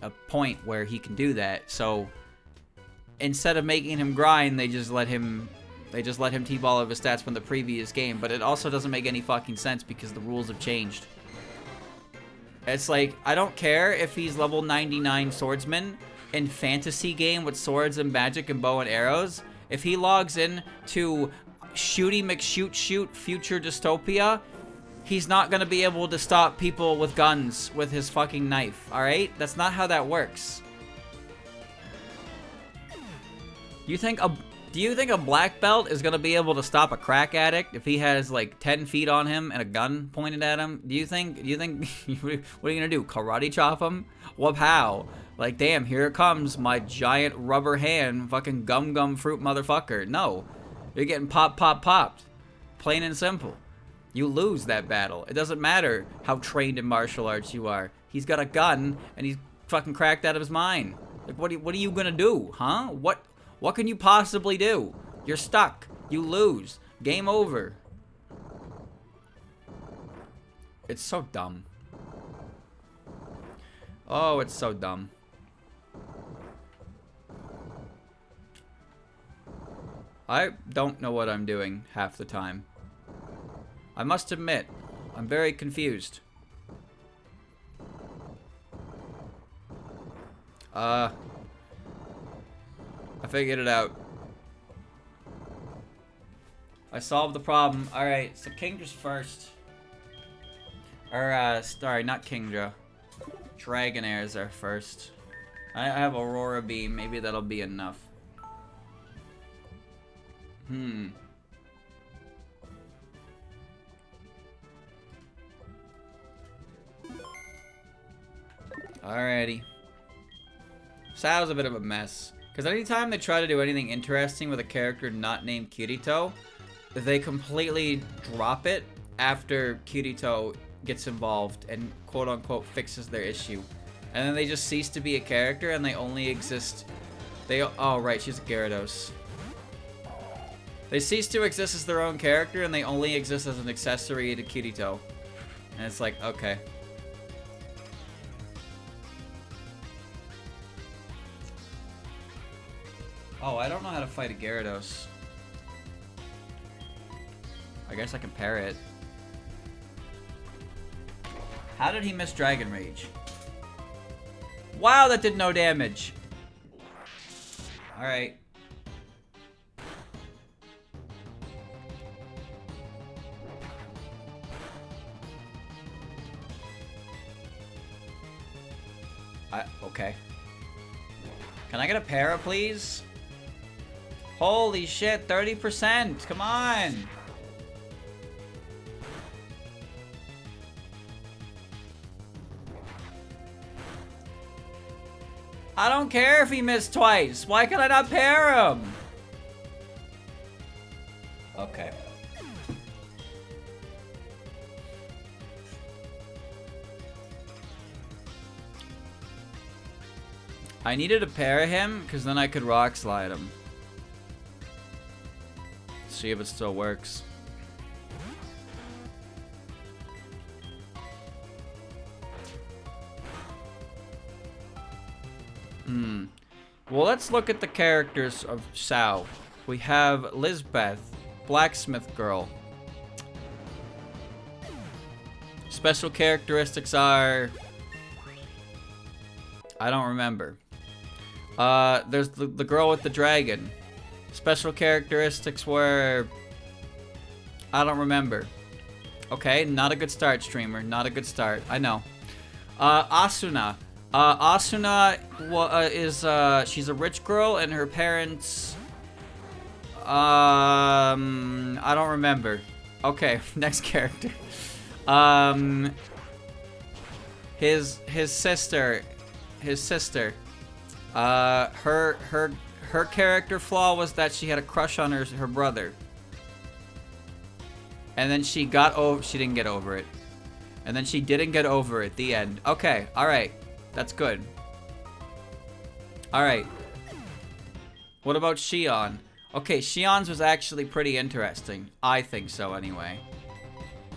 a point where he can do that. So instead of making him grind, they just let him keep all of his stats from the previous game. But it also doesn't make any fucking sense because the rules have changed. It's like, I don't care if he's level 99 swordsman in fantasy game with swords and magic and bow and arrows. If he logs in to Shooty McShoot Future Dystopia, he's not gonna be able to stop people with guns with his fucking knife, alright? That's not how that works. Do you think a black belt is gonna be able to stop a crack addict if he has like 10 feet on him and a gun pointed at him? Do you think what are you gonna do? Karate chop him? What how? Like, damn, here it comes, my giant rubber hand fucking gum fruit motherfucker. No. You're getting popped. Plain and simple. You lose that battle. It doesn't matter how trained in martial arts you are. He's got a gun, and he's fucking cracked out of his mind. Like, what are you gonna do, huh? What can you possibly do? You're stuck. You lose. Game over. It's so dumb. Oh, it's so dumb. I don't know what I'm doing half the time. I must admit, I'm very confused. I figured it out. I solved the problem. Alright, so Kingdra's first. Or, sorry, not Kingdra. Dragonairs are first. I have Aurora Beam. Maybe that'll be enough. Alrighty. Sao's a bit of a mess. Because anytime they try to do anything interesting with a character not named Kirito, they completely drop it after Kirito gets involved and quote-unquote fixes their issue. And then they just cease to be a character and they only exist... Oh, right, she's a Gyarados. They cease to exist as their own character and they only exist as an accessory to Kirito. And it's like, okay. Oh, I don't know how to fight a Gyarados. I guess I can pair it. How did he miss Dragon Rage? Wow, that did no damage. Alright. Okay. Can I get a para, please? Holy shit, 30%! Come on! I don't care if he missed twice. Why can I not pair him? Okay. I needed to pair him because then I could rock slide him. See if it still works. Well, let's look at the characters of Sao. We have Lizbeth, Blacksmith Girl. Special characteristics are... I don't remember. There's the girl with the dragon. Special characteristics were... I don't remember. Okay, not a good start, streamer. Not a good start. I know. Asuna. Asuna is she's a rich girl, and her parents... I don't remember. Okay, next character. His sister. Her character flaw was that she had a crush on her brother. And then she didn't get over it. And then she didn't get over it. The end. Okay, alright. That's good. Alright. What about Shion? Okay, Shion's was actually pretty interesting. I think so, anyway.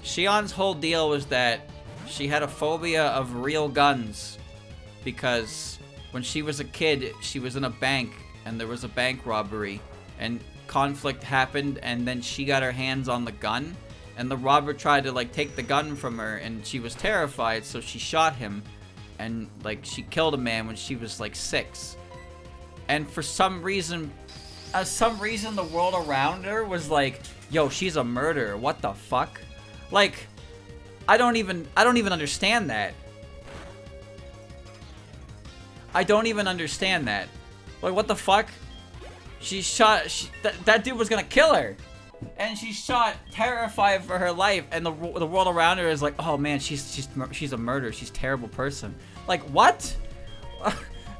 Shion's whole deal was that she had a phobia of real guns. Because when she was a kid, she was in a bank. And there was a bank robbery. And conflict happened, and then she got her hands on the gun. And the robber tried to, like, take the gun from her, and she was terrified, so she shot him. And, like, she killed a man when she was, like, 6. And for some reason, the world around her was like, yo, she's a murderer. What the fuck? Like, I don't even understand that. I don't even understand that. Like, what the fuck? That dude was gonna kill her. And she shot, terrified for her life, and the world around her is like, oh man, she's a murderer, she's a terrible person. Like, what?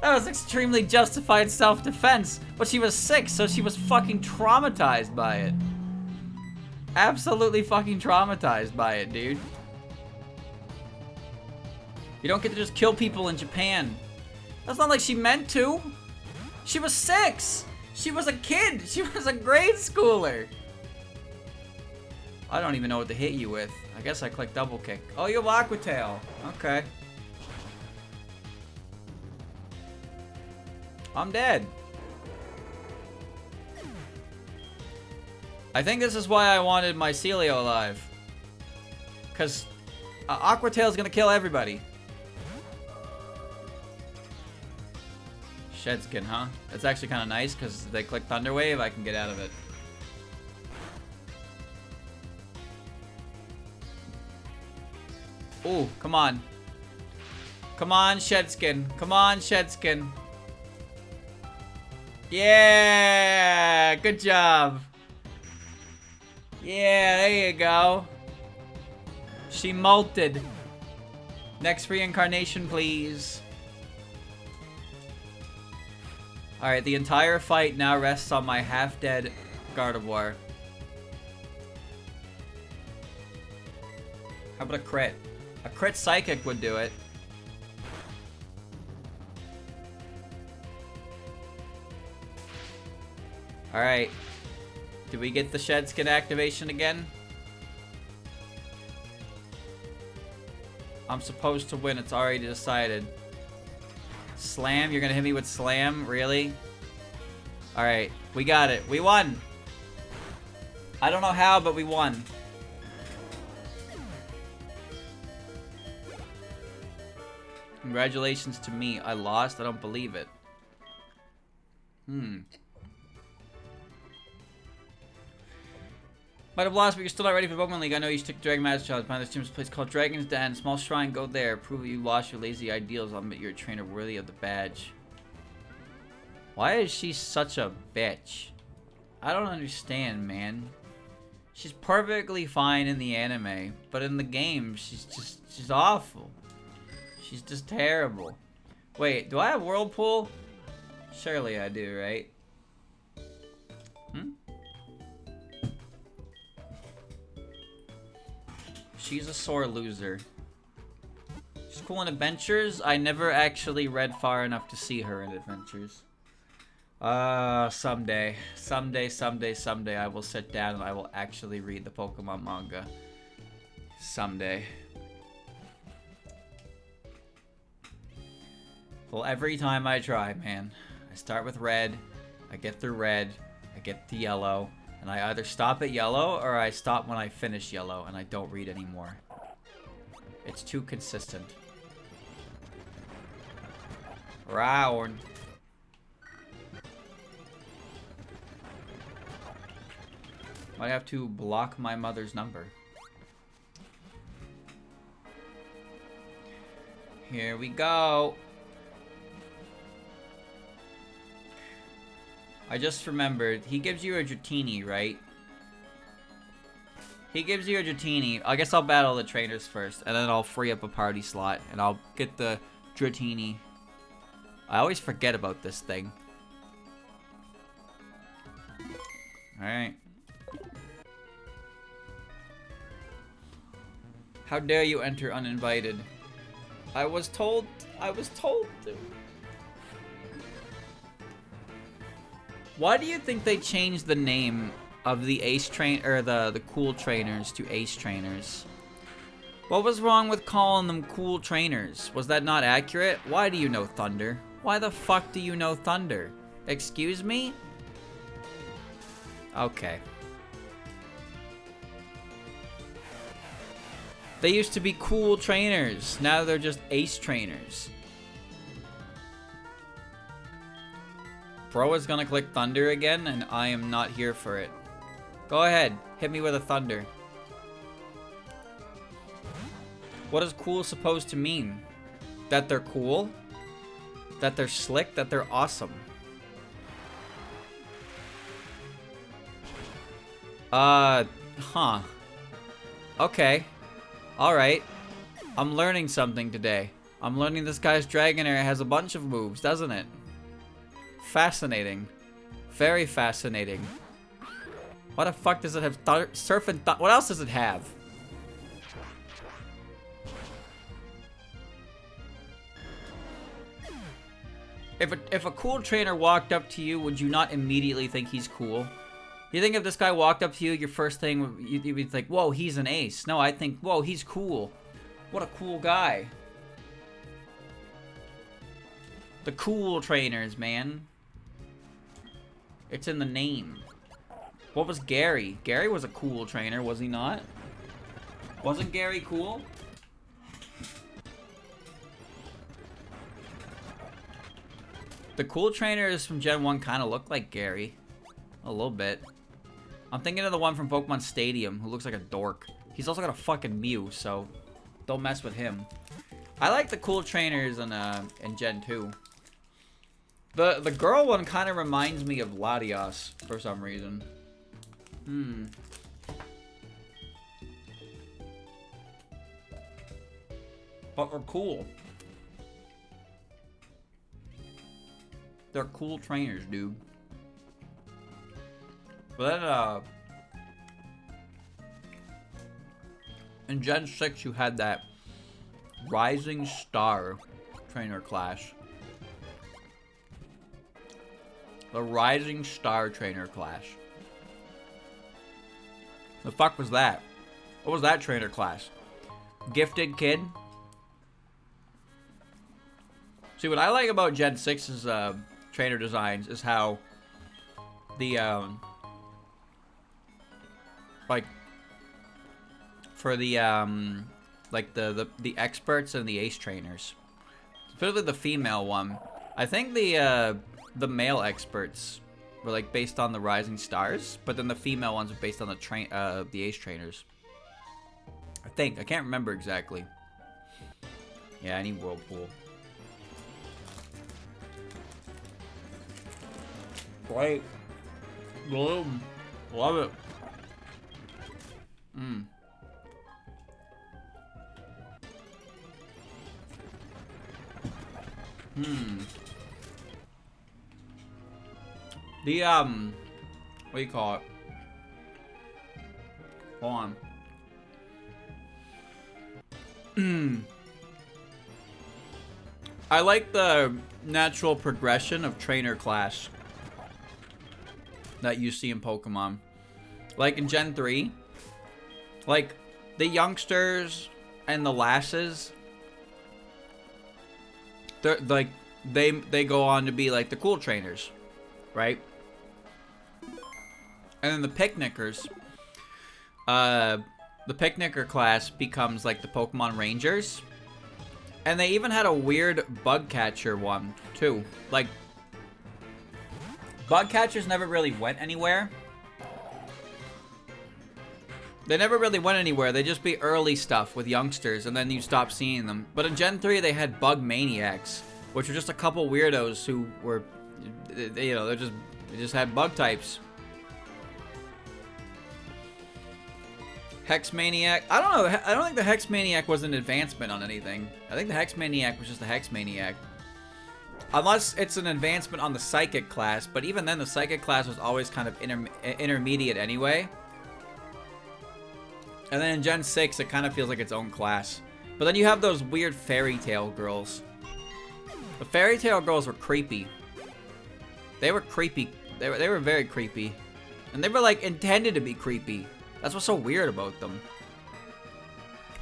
That was extremely justified self-defense, but she was 6, so she was fucking traumatized by it. Absolutely fucking traumatized by it, dude. You don't get to just kill people in Japan. That's not like she meant to. She was 6. She was a kid. She was a grade schooler. I don't even know what to hit you with. I guess I clicked double kick. Oh, you have Aqua Tail. Okay. I'm dead. I think this is why I wanted my Celio alive. Because Aqua Tail's gonna kill everybody. Shed skin, huh? That's actually kind of nice because if they click Thunder Wave, I can get out of it. Ooh, come on. Come on, Shedskin. Come on, Shedskin. Yeah! Good job. Yeah, there you go. She molted. Next reincarnation, please. Alright, the entire fight now rests on my half-dead Gardevoir. How about a crit? A crit Psychic would do it. Alright. Did we get the Shedskin activation again? I'm supposed to win. It's already decided. Slam? You're gonna hit me with Slam? Really? Alright. We got it. We won! I don't know how, but we won. Congratulations to me. I lost? I don't believe it. Might have lost, but you're still not ready for the Pokemon League. I know you took Dragon Master Challenge. Find this gym's place called Dragon's Den. Small shrine, go there. Prove that you lost your lazy ideals. I'll admit you're a trainer worthy of the badge. Why is she such a bitch? I don't understand, man. She's perfectly fine in the anime, but in the game, she's awful. She's just terrible. Wait, do I have Whirlpool? Surely I do, right? She's a sore loser. She's cool in Adventures. I never actually read far enough to see her in Adventures. Someday. Someday I will sit down and I will actually read the Pokemon manga. Someday. Well, every time I try, man. I start with red, I get through red, I get to yellow, and I either stop at yellow or I stop when I finish yellow and I don't read anymore. It's too consistent. Round. Might have to block my mother's number. Here we go. I just remembered, he gives you a Dratini, right? He gives you a Dratini. I guess I'll battle the trainers first, and then I'll free up a party slot, and I'll get the Dratini. I always forget about this thing. Alright. How dare you enter uninvited? I was told to. Why do you think they changed the name of the ace train or the cool trainers to ace trainers? What was wrong with calling them cool trainers? Was that not accurate? Why do you know Thunder? Why the fuck do you know Thunder? Excuse me? Okay. They used to be cool trainers. Now they're just ace trainers. Bro is gonna click Thunder again, and I am not here for it. Go ahead. Hit me with a Thunder. What is cool supposed to mean? That they're cool? That they're slick? That they're awesome? Huh. Okay. Alright. I'm learning something today. I'm learning this guy's Dragonair has a bunch of moves, doesn't it? Fascinating. Very fascinating. What the fuck does it have? Surf and what else does it have? If a cool trainer walked up to you, would you not immediately think he's cool? You think if this guy walked up to you, your first thing, you'd be like, whoa, he's an ace. No, I think, whoa, he's cool. What a cool guy. The cool trainers, man. It's in the name. What was Gary? Gary was a cool trainer, was he not? Wasn't Gary cool? The cool trainers from Gen 1 kind of look like Gary. A little bit. I'm thinking of the one from Pokemon Stadium who looks like a dork. He's also got a fucking Mew, so don't mess with him. I like the cool trainers in Gen 2. The girl one kind of reminds me of Latios for some reason. But they're cool. They're cool trainers, dude. But then, in Gen 6, you had that Rising Star trainer class. The Rising Star trainer class. The fuck was that? What was that trainer class? Gifted kid? See, what I like about Gen 6's trainer designs is how the, like, for the, like, the experts and the ace trainers. Especially the female one. I think the male experts were, like, based on the Rising Stars, but then the female ones were based on the ace trainers. I think. I can't remember exactly. Yeah, I need Whirlpool. Great. Bloom. Love it. The, what do you call it? Hold on. I like the natural progression of trainer class that you see in Pokemon. Like in Gen 3, like the youngsters and the lasses, they're like they go on to be like the cool trainers, right? And then the picnickers, the picnicker class becomes like the Pokemon Rangers. And they even had a weird bug catcher one too. Like, bug catchers never really went anywhere. They never really went anywhere. They just be early stuff with youngsters, and then you stop seeing them. But in Gen 3, they had bug maniacs, which were just a couple weirdos who were, you know, they just had bug types. Hex Maniac. I don't know. I don't think the Hex Maniac was an advancement on anything. I think the Hex Maniac was just a Hex Maniac. Unless it's an advancement on the Psychic class, but even then the Psychic class was always kind of intermediate anyway. And then in Gen 6, it kind of feels like its own class. But then you have those weird Fairy Tail girls. The Fairy Tail girls were creepy. They were creepy. They were very creepy. And they were like intended to be creepy. That's what's so weird about them.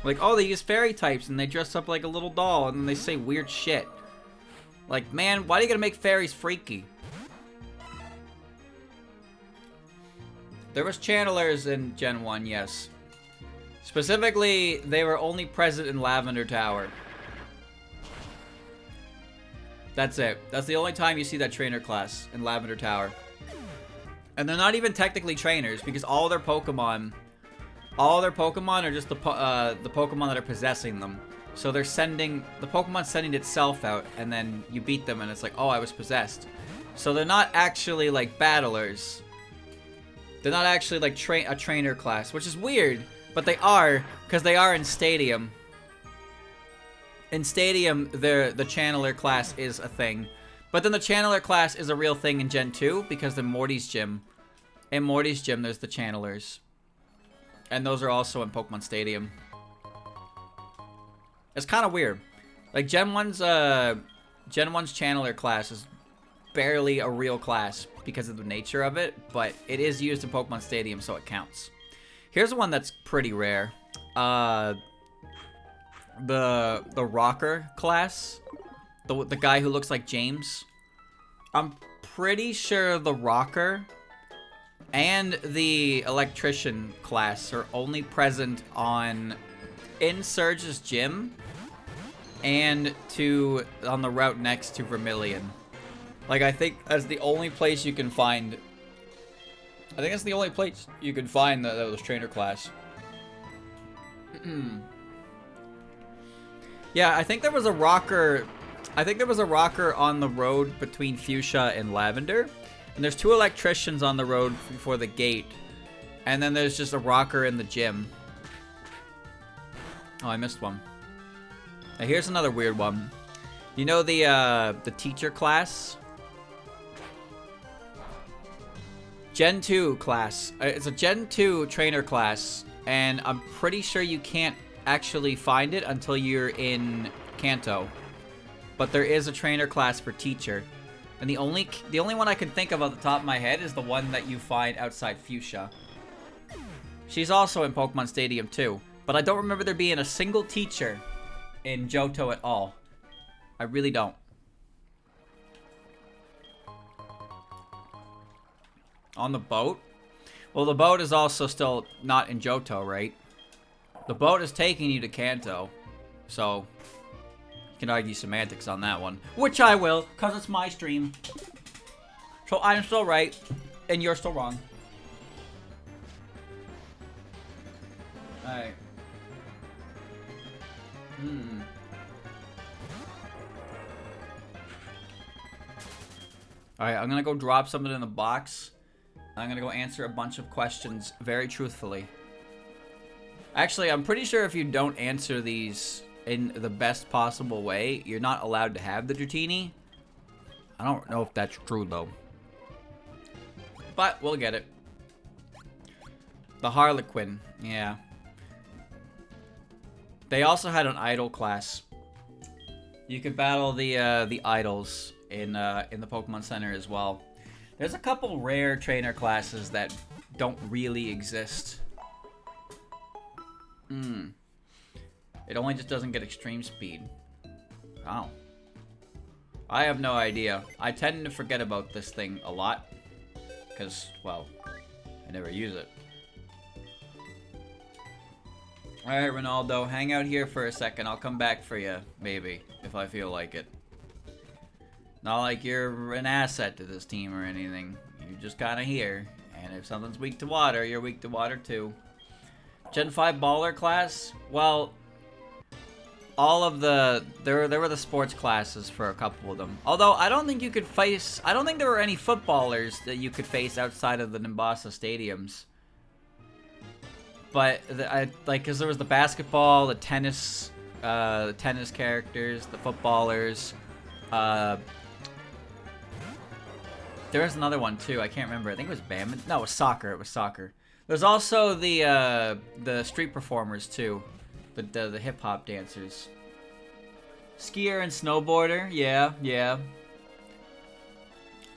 Like, oh, they use fairy types and they dress up like a little doll and then they say weird shit. Like, man, why do you gotta make fairies freaky? There was channelers in Gen 1, yes. Specifically, they were only present in Lavender Tower. That's it. That's the only time you see that trainer class, in Lavender Tower. And they're not even technically trainers, because all their Pokemon are just the Pokemon that are possessing them. So they're sending, the Pokemon's sending itself out, and then you beat them, and it's like, oh, I was possessed. So they're not actually, like, battlers. They're not actually, like, a trainer class, which is weird, but they are, because they are in Stadium. In Stadium, the Channeler class is a thing. But then the Channeler class is a real thing in Gen 2, because in Morty's Gym, there's the Channelers. And those are also in Pokemon Stadium. It's kind of weird. Like, Gen 1's Channeler class is barely a real class because of the nature of it, but it is used in Pokemon Stadium, so it counts. Here's one that's pretty rare. The Rocker class. The guy who looks like James. I'm pretty sure the Rocker and the Electrician class are only present in Surge's gym and on the route next to Vermilion. Like, I think that's the only place you can find. I think that's the only place you can find those trainer class. Yeah, I think there was a Rocker. I think there was a Rocker on the road between Fuchsia and Lavender. And there's 2 Electricians on the road before the gate. And then there's just a Rocker in the gym. Oh, I missed one. Now, here's another weird one. You know the teacher class? Gen 2 class. It's a Gen 2 trainer class. And I'm pretty sure you can't actually find it until you're in Kanto. But there is a trainer class for teacher. And the only one I can think of off the top of my head is the one that you find outside Fuchsia. She's also in Pokemon Stadium too. But I don't remember there being a single teacher in Johto at all. I really don't. On the boat? Well, the boat is also still not in Johto, right? The boat is taking you to Kanto. So, you can argue semantics on that one. Which I will, because it's my stream. So I'm still right, and you're still wrong. Alright. Alright, I'm gonna go drop something in the box. I'm gonna go answer a bunch of questions very truthfully. Actually, I'm pretty sure if you don't answer these in the best possible way, you're not allowed to have the Dratini. I don't know if that's true, though. But we'll get it. The Harlequin, yeah. They also had an idol class. You could battle the idols in the Pokemon Center as well. There's a couple rare trainer classes that don't really exist. It only just doesn't get extreme speed. Oh. I have no idea. I tend to forget about this thing a lot. Because, well, I never use it. Alright, Ronaldo, hang out here for a second. I'll come back for you, maybe, if I feel like it. Not like you're an asset to this team or anything. You're just kind of here. And if something's weak to water, you're weak to water too. Gen 5 baller class? Well, all of the... There were the sports classes for a couple of them. Although, I don't think you could face... I don't think there were any footballers that you could face outside of the Nimbasa stadiums. But, because there was the basketball, the tennis characters, the footballers. There was another one, too. I can't remember. I think it was badminton. No, it was soccer. It was soccer. There's also the street performers, too. The hip-hop dancers. Skier and snowboarder. Yeah, yeah.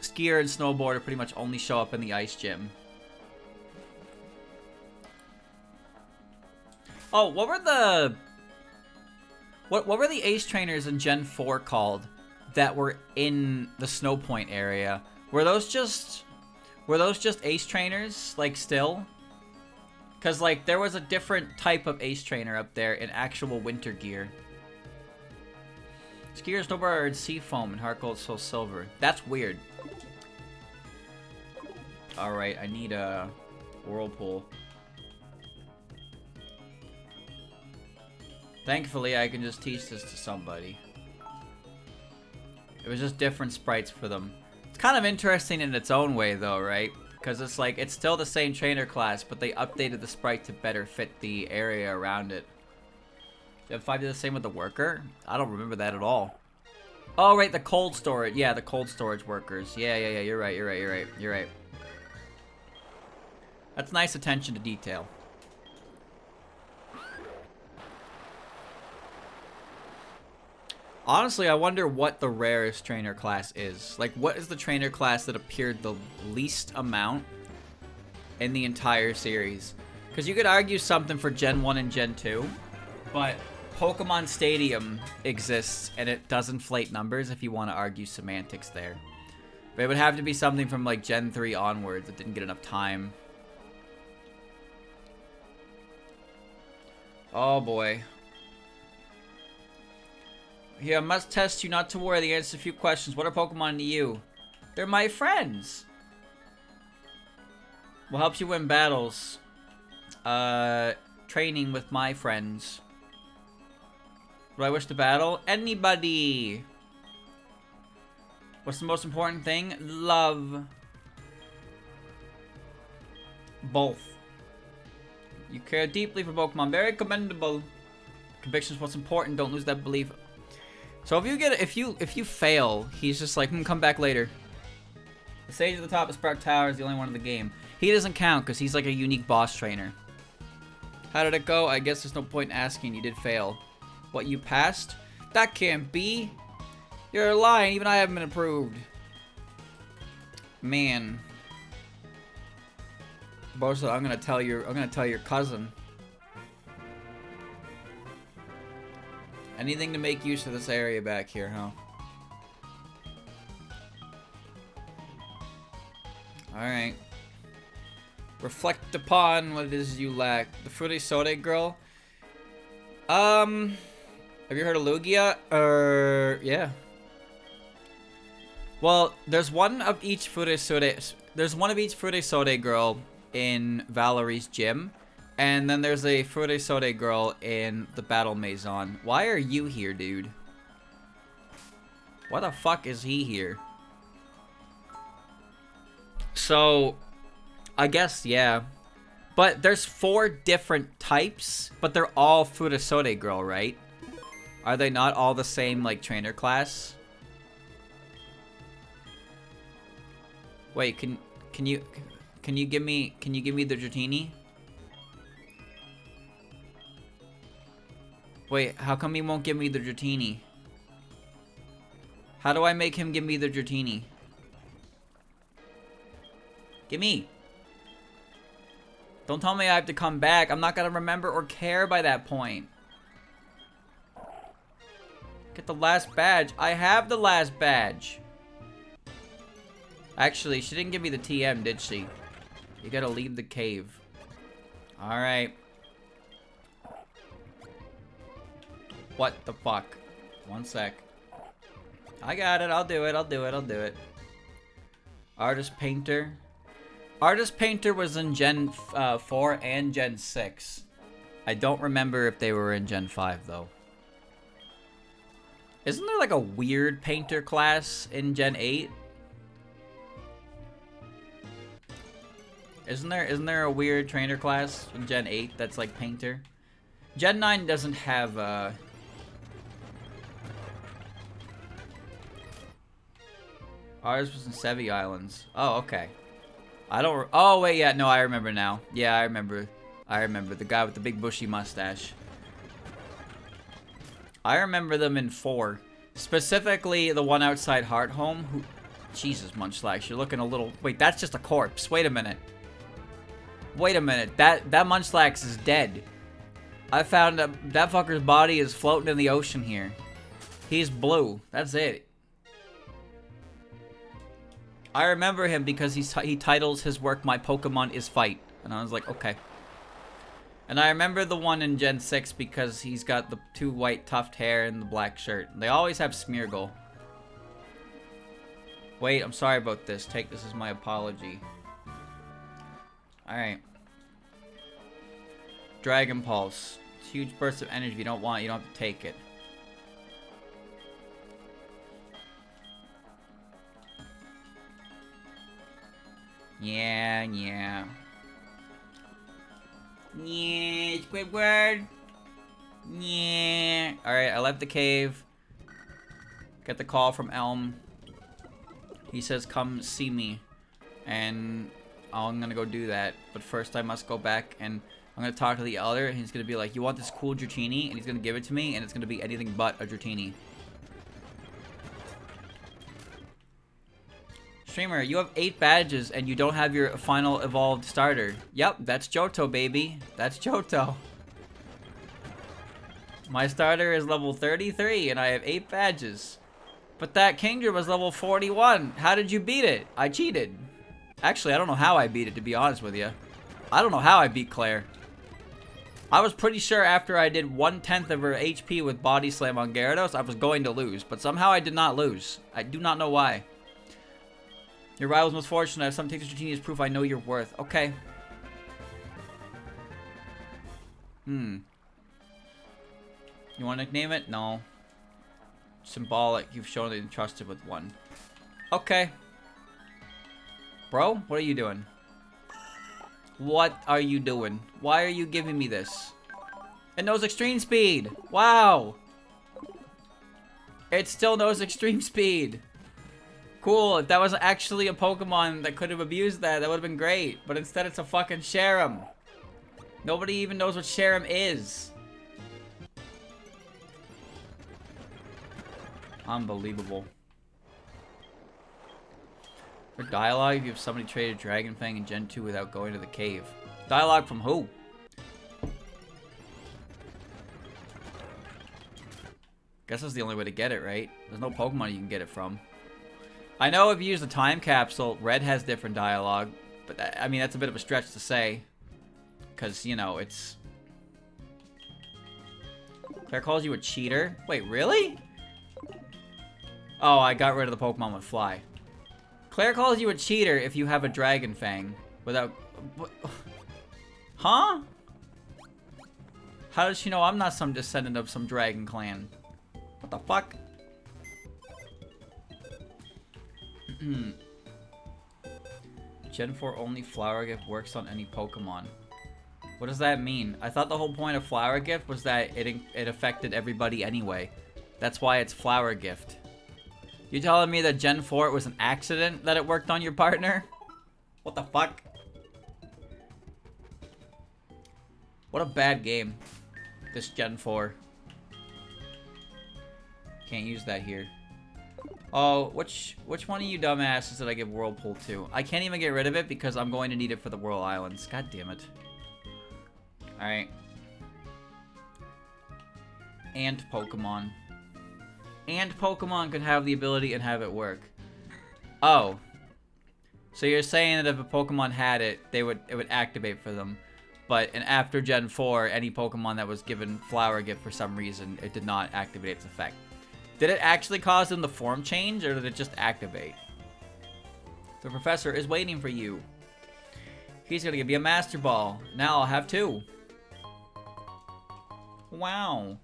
Skier and snowboarder pretty much only show up in the ice gym. Oh, what were the... What were the ace trainers in Gen 4 called that were in the Snow Point area? Were those just ace trainers, like, still? Because, like, there was a different type of ace trainer up there in actual winter gear. Skier, snowboarder are in Seafoam and Heart Gold, SoulSilver. That's weird. Alright, I need a Whirlpool. Thankfully, I can just teach this to somebody. It was just different sprites for them. It's kind of interesting in its own way, though, right? Because it's like, it's still the same trainer class, but they updated the sprite to better fit the area around it. Did 5 do the same with the worker? I don't remember that at all. Oh, right, the cold storage. Yeah, the cold storage workers. Yeah, you're right. That's nice attention to detail. Honestly, I wonder what the rarest trainer class is. Like, what is the trainer class that appeared the least amount in the entire series? Because you could argue something for Gen 1 and Gen 2, but Pokemon Stadium exists, and it does inflate numbers if you want to argue semantics there. But it would have to be something from, like, Gen 3 onwards that didn't get enough time. Oh, boy. Here, I must test you not to worry. The answer to a few questions. What are Pokemon to you? They're my friends. Will help you win battles. Training with my friends. Do I wish to battle? Anybody. What's the most important thing? Love. Both. You care deeply for Pokemon. Very commendable. Conviction is what's important. Don't lose that belief. So if you fail, he's just like, come back later. The sage at the top of Spark Tower is the only one in the game. He doesn't count because he's like a unique boss trainer. How did it go? I guess there's no point in asking. You did fail. What, you passed? That can't be. You're lying. Even I haven't been approved. Man. Bosa, I'm gonna tell your cousin. Anything to make use of this area back here, huh? Alright. Reflect upon what it is you lack. The Fruity Soda girl? Have you heard of Lugia? Yeah. Well, there's one of each Fruity Soda girl in Valerie's gym. And then there's a Fruity Soda girl in the Battle Maison. Why are you here, dude? Why the fuck is he here? So, I guess, yeah. But there's 4 different types, but they're all Fruity Soda girl, right? Are they not all the same, like, trainer class? Wait, can you give me the Dratini? Wait, how come he won't give me the Dratini? How do I make him give me the Dratini? Gimme! Don't tell me I have to come back. I'm not gonna remember or care by that point. Get the last badge. I have the last badge. Actually, she didn't give me the TM, did she? You gotta leave the cave. Alright. What the fuck? One sec. I got it. I'll do it. I'll do it. I'll do it. Artist Painter. Artist Painter was in Gen 4 and Gen 6. I don't remember if they were in Gen 5, though. Isn't there like a weird painter class in Gen 8? Isn't there a weird trainer class in Gen 8 that's like painter? Gen 9 doesn't have Ours was in Sevi Islands. Oh, okay. Oh, wait, yeah, no, I remember now. Yeah, I remember. The guy with the big bushy mustache. I remember them in 4. Specifically, the one outside Hearthome. Who... Jesus, Munchlax, you're looking a little... Wait, that's just a corpse. Wait a minute. Wait a minute. That Munchlax is dead. I found that fucker's body is floating in the ocean here. He's blue. That's it. I remember him because he titles his work "My Pokemon is Fight," and I was like, okay. And I remember the one in Gen 6 because he's got the 2 white tuft hair and the black shirt. They always have Smeargle. Wait, I'm sorry about this. Take this as my apology. Alright. Dragon Pulse. It's a huge burst of energy. If you don't want it, you don't have to take it. Yeah. Yeah, Squidward. Yeah. Alright, I left the cave. Get the call from Elm. He says, come see me. And I'm gonna go do that. But first I must go back and I'm gonna talk to the elder. And he's gonna be like, you want this cool Dratini? And he's gonna give it to me. And it's gonna be anything but a Dratini. Streamer, you have 8 badges and you don't have your final evolved starter. Yep, that's Johto, baby. That's Johto. My starter is level 33 and I have 8 badges. But that Kingdra was level 41. How did you beat it? I cheated. Actually, I don't know how I beat it, to be honest with you. I don't know how I beat Claire. I was pretty sure after I did 1/10 of her HP with Body Slam on Gyarados, I was going to lose. But somehow I did not lose. I do not know why. Your rival's most fortunate. If some takes Dratini as proof I know your worth. Okay. You want to nickname it? No. Symbolic. You've shown that you're trusted with one. Okay. Bro, what are you doing? What are you doing? Why are you giving me this? It knows extreme speed. Wow. It still knows extreme speed. Cool, if that was actually a Pokemon that could have abused that, that would have been great. But instead it's a fucking Sharam. Nobody even knows what Sharam is. Unbelievable. For dialogue, if somebody traded Dragon Fang in Gen 2 without going to the cave. Dialogue from who? Guess that's the only way to get it, right? There's no Pokemon you can get it from. I know if you use the time capsule, Red has different dialogue, but that, I mean, that's a bit of a stretch to say. Because, you know, it's... Claire calls you a cheater? Wait, really? Oh, I got rid of the Pokemon with Fly. Claire calls you a cheater if you have a Dragon Fang without... Huh? How does she know I'm not some descendant of some Dragon Clan? What the fuck? Gen 4 only Flower Gift works on any Pokemon. What does that mean? I thought the whole point of Flower Gift was that it affected everybody anyway. That's why it's Flower Gift. You telling me that Gen 4 it was an accident that it worked on your partner? What the fuck? What a bad game. This Gen 4. Can't use that here. Oh, which one of you dumbasses did I give Whirlpool to? I can't even get rid of it because I'm going to need it for the Whirl Islands. God damn it. Alright. And Pokemon. and Pokemon could have the ability and have it work. Oh. So you're saying that if a Pokemon had it, it would activate for them. But in after Gen 4, any Pokemon that was given Flower Gift for some reason, it did not activate its effect. Did it actually cause them the form change, or did it just activate? The professor is waiting for you. He's gonna give you a Master Ball. Now I'll have 2. Wow.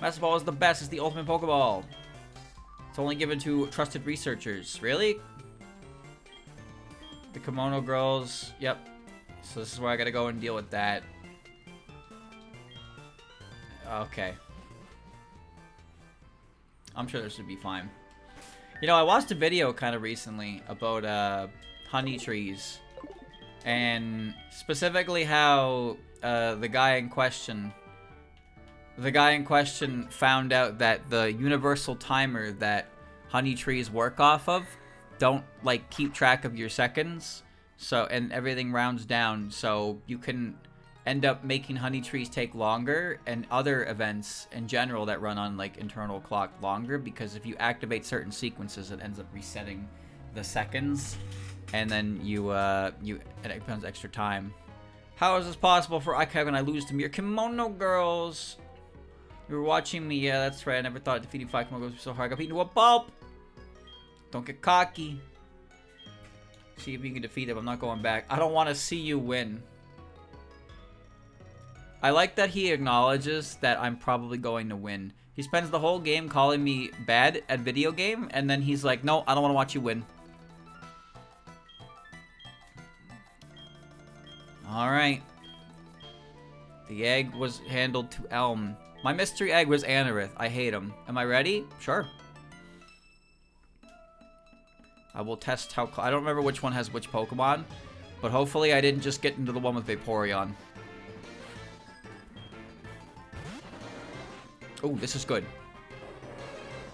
Master Ball is the best. It's the ultimate Pokeball. It's only given to trusted researchers. Really? The Kimono Girls. Yep. So this is where I gotta go and deal with that. Okay. I'm sure this should be fine. You know, I watched a video kind of recently about honey trees. And specifically how the guy in question found out that the universal timer that honey trees work off of don't like keep track of your seconds, so, and everything rounds down, so you can end up making honey trees take longer, and other events in general that run on like internal clock longer, because if you activate certain sequences, it ends up resetting the seconds, and then it becomes extra time. How is this possible for Ike when I lose to mere Kimono Girls? You were watching me, yeah, that's right. I never thought defeating 5 Kimono Girls would be so hard. I got beaten to a pulp. Don't get cocky. See if you can defeat him. I'm not going back. I don't want to see you win. I like that he acknowledges that I'm probably going to win. He spends the whole game calling me bad at video game, and then he's like, no, I don't want to watch you win. Alright. The egg was handled to Elm. My mystery egg was Anorith. I hate him. Am I ready? Sure. I will test how... I don't remember which one has which Pokemon, but hopefully I didn't just get into the one with Vaporeon. Oh, this is good.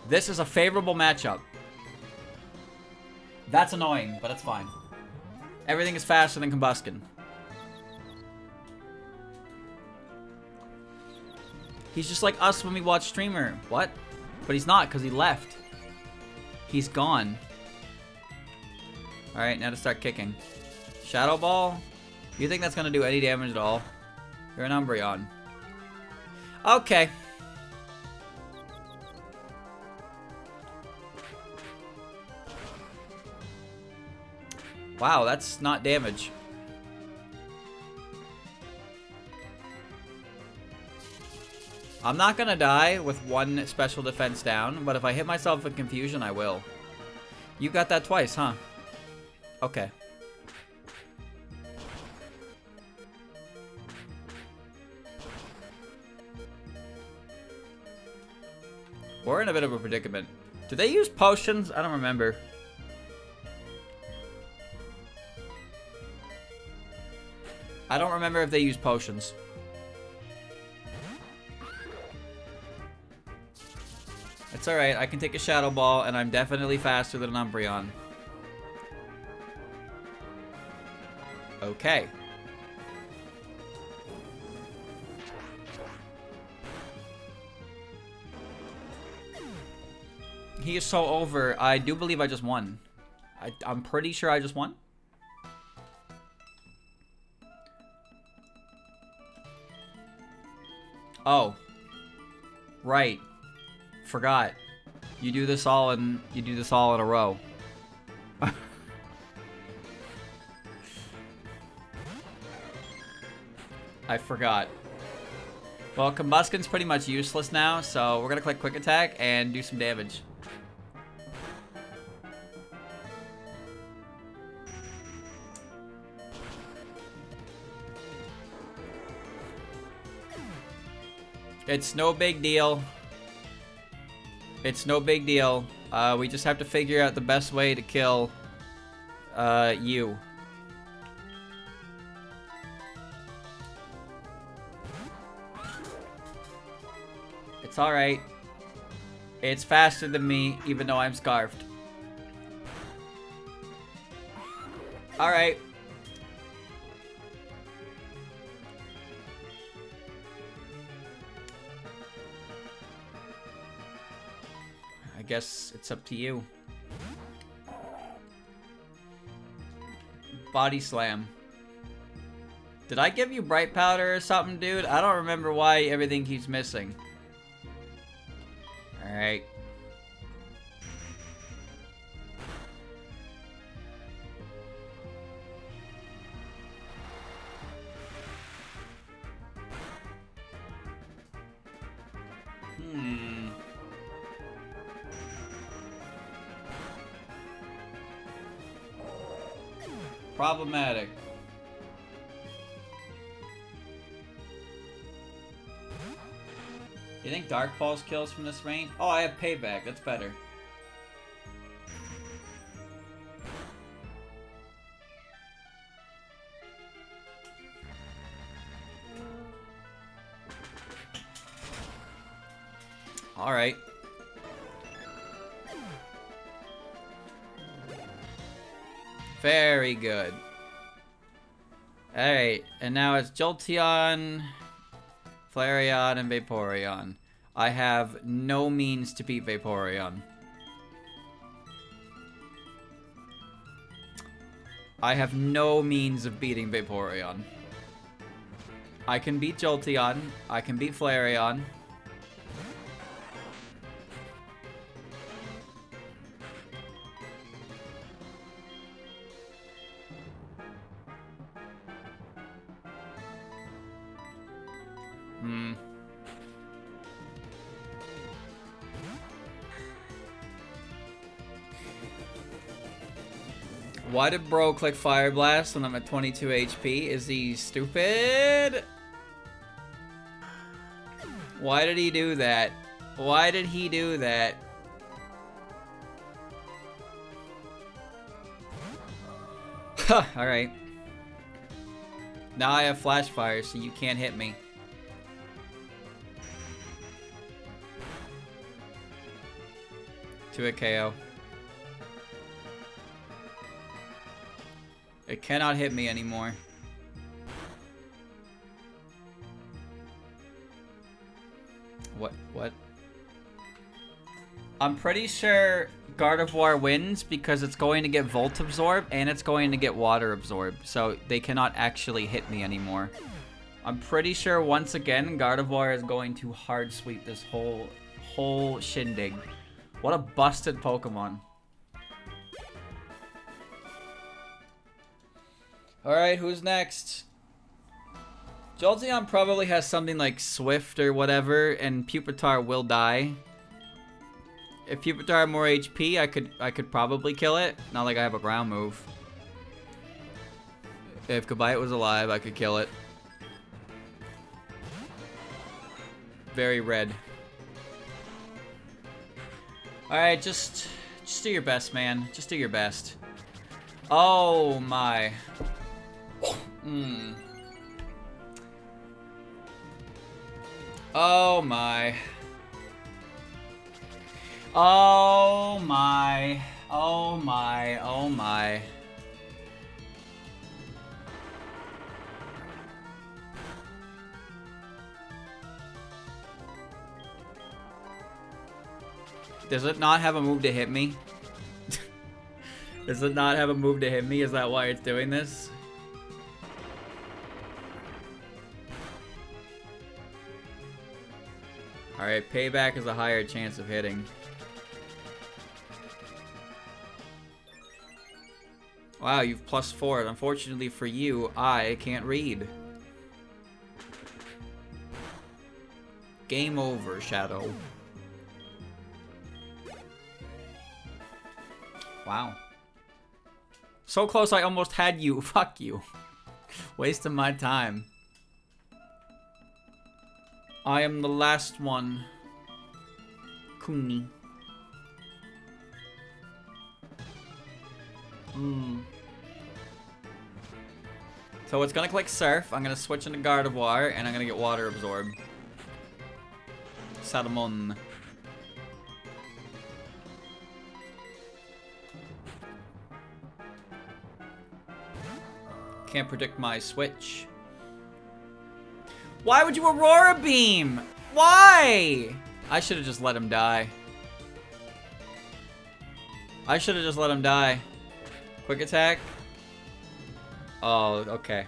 This is a favorable matchup. That's annoying, but it's fine. Everything is faster than Combuskin. He's just like us when we watch Streamer. What? But he's not, because he left. He's gone. Alright, now to start kicking. Shadow Ball? You think that's going to do any damage at all? You're an Umbreon. Okay. Wow, that's not damage. I'm not gonna die with 1 special defense down, but if I hit myself with confusion, I will. You got that twice, huh? Okay. We're in a bit of a predicament. Do they use potions? I don't remember. I don't remember if they use potions. It's alright, I can take a Shadow Ball, and I'm definitely faster than an Umbreon. Okay. He is so over. I do believe I just won. I'm pretty sure I just won. Oh. Right. Forgot. You do this all in a row. I forgot. Well, Combuskin's pretty much useless now, so we're gonna click Quick Attack and do some damage. It's no big deal. It's no big deal. We just have to figure out the best way to kill you. It's alright. It's faster than me, even though I'm scarfed. Alright. guess it's up to you. Body slam. Did I give you bright powder or something, dude? I don't remember why everything keeps missing. Alright. Problematic. You think Dark Pulse kills from this range? Oh, I have Payback. That's better. Alright. Very good. Alright, and now it's Jolteon, Flareon, and Vaporeon. I have no means to beat Vaporeon. I have no means of beating Vaporeon. I can beat Jolteon. I can beat Flareon. Why did bro click Fire Blast when I'm at 22 HP? Is he stupid? Why did he do that? Why did he do that? Alright. Now I have Flash Fire, so you can't hit me. To a KO. It cannot hit me anymore. What? I'm pretty sure Gardevoir wins because it's going to get Volt Absorb and it's going to get Water Absorb. So they cannot actually hit me anymore. I'm pretty sure once again Gardevoir is going to hard sweep this whole shindig. What a busted Pokemon. Alright, who's next? Jolteon probably has something like Swift or whatever, and Pupitar will die. If Pupitar had more HP, I could probably kill it. Not like I have a ground move. If Gabite was alive, I could kill it. Very red. Alright, just do your best, man. Just do your best. Oh my. Oh my. Oh my. Oh my. Oh my. Does it not have a move to hit me? Does it not have a move to hit me? Is that why it's doing this? Alright, Payback is a higher chance of hitting. Wow, you've +4. Unfortunately for you, I can't read. Game over, Shadow. Wow. So close I almost had you. Fuck you. Wasting my time. I am the last one. Kuni. So it's gonna click Surf. I'm gonna switch into Gardevoir, and I'm gonna get Water Absorb. Salamon. Can't predict my switch. Why would you Aurora Beam? Why? I should have just let him die. I should have just let him die. Quick attack. Oh, okay.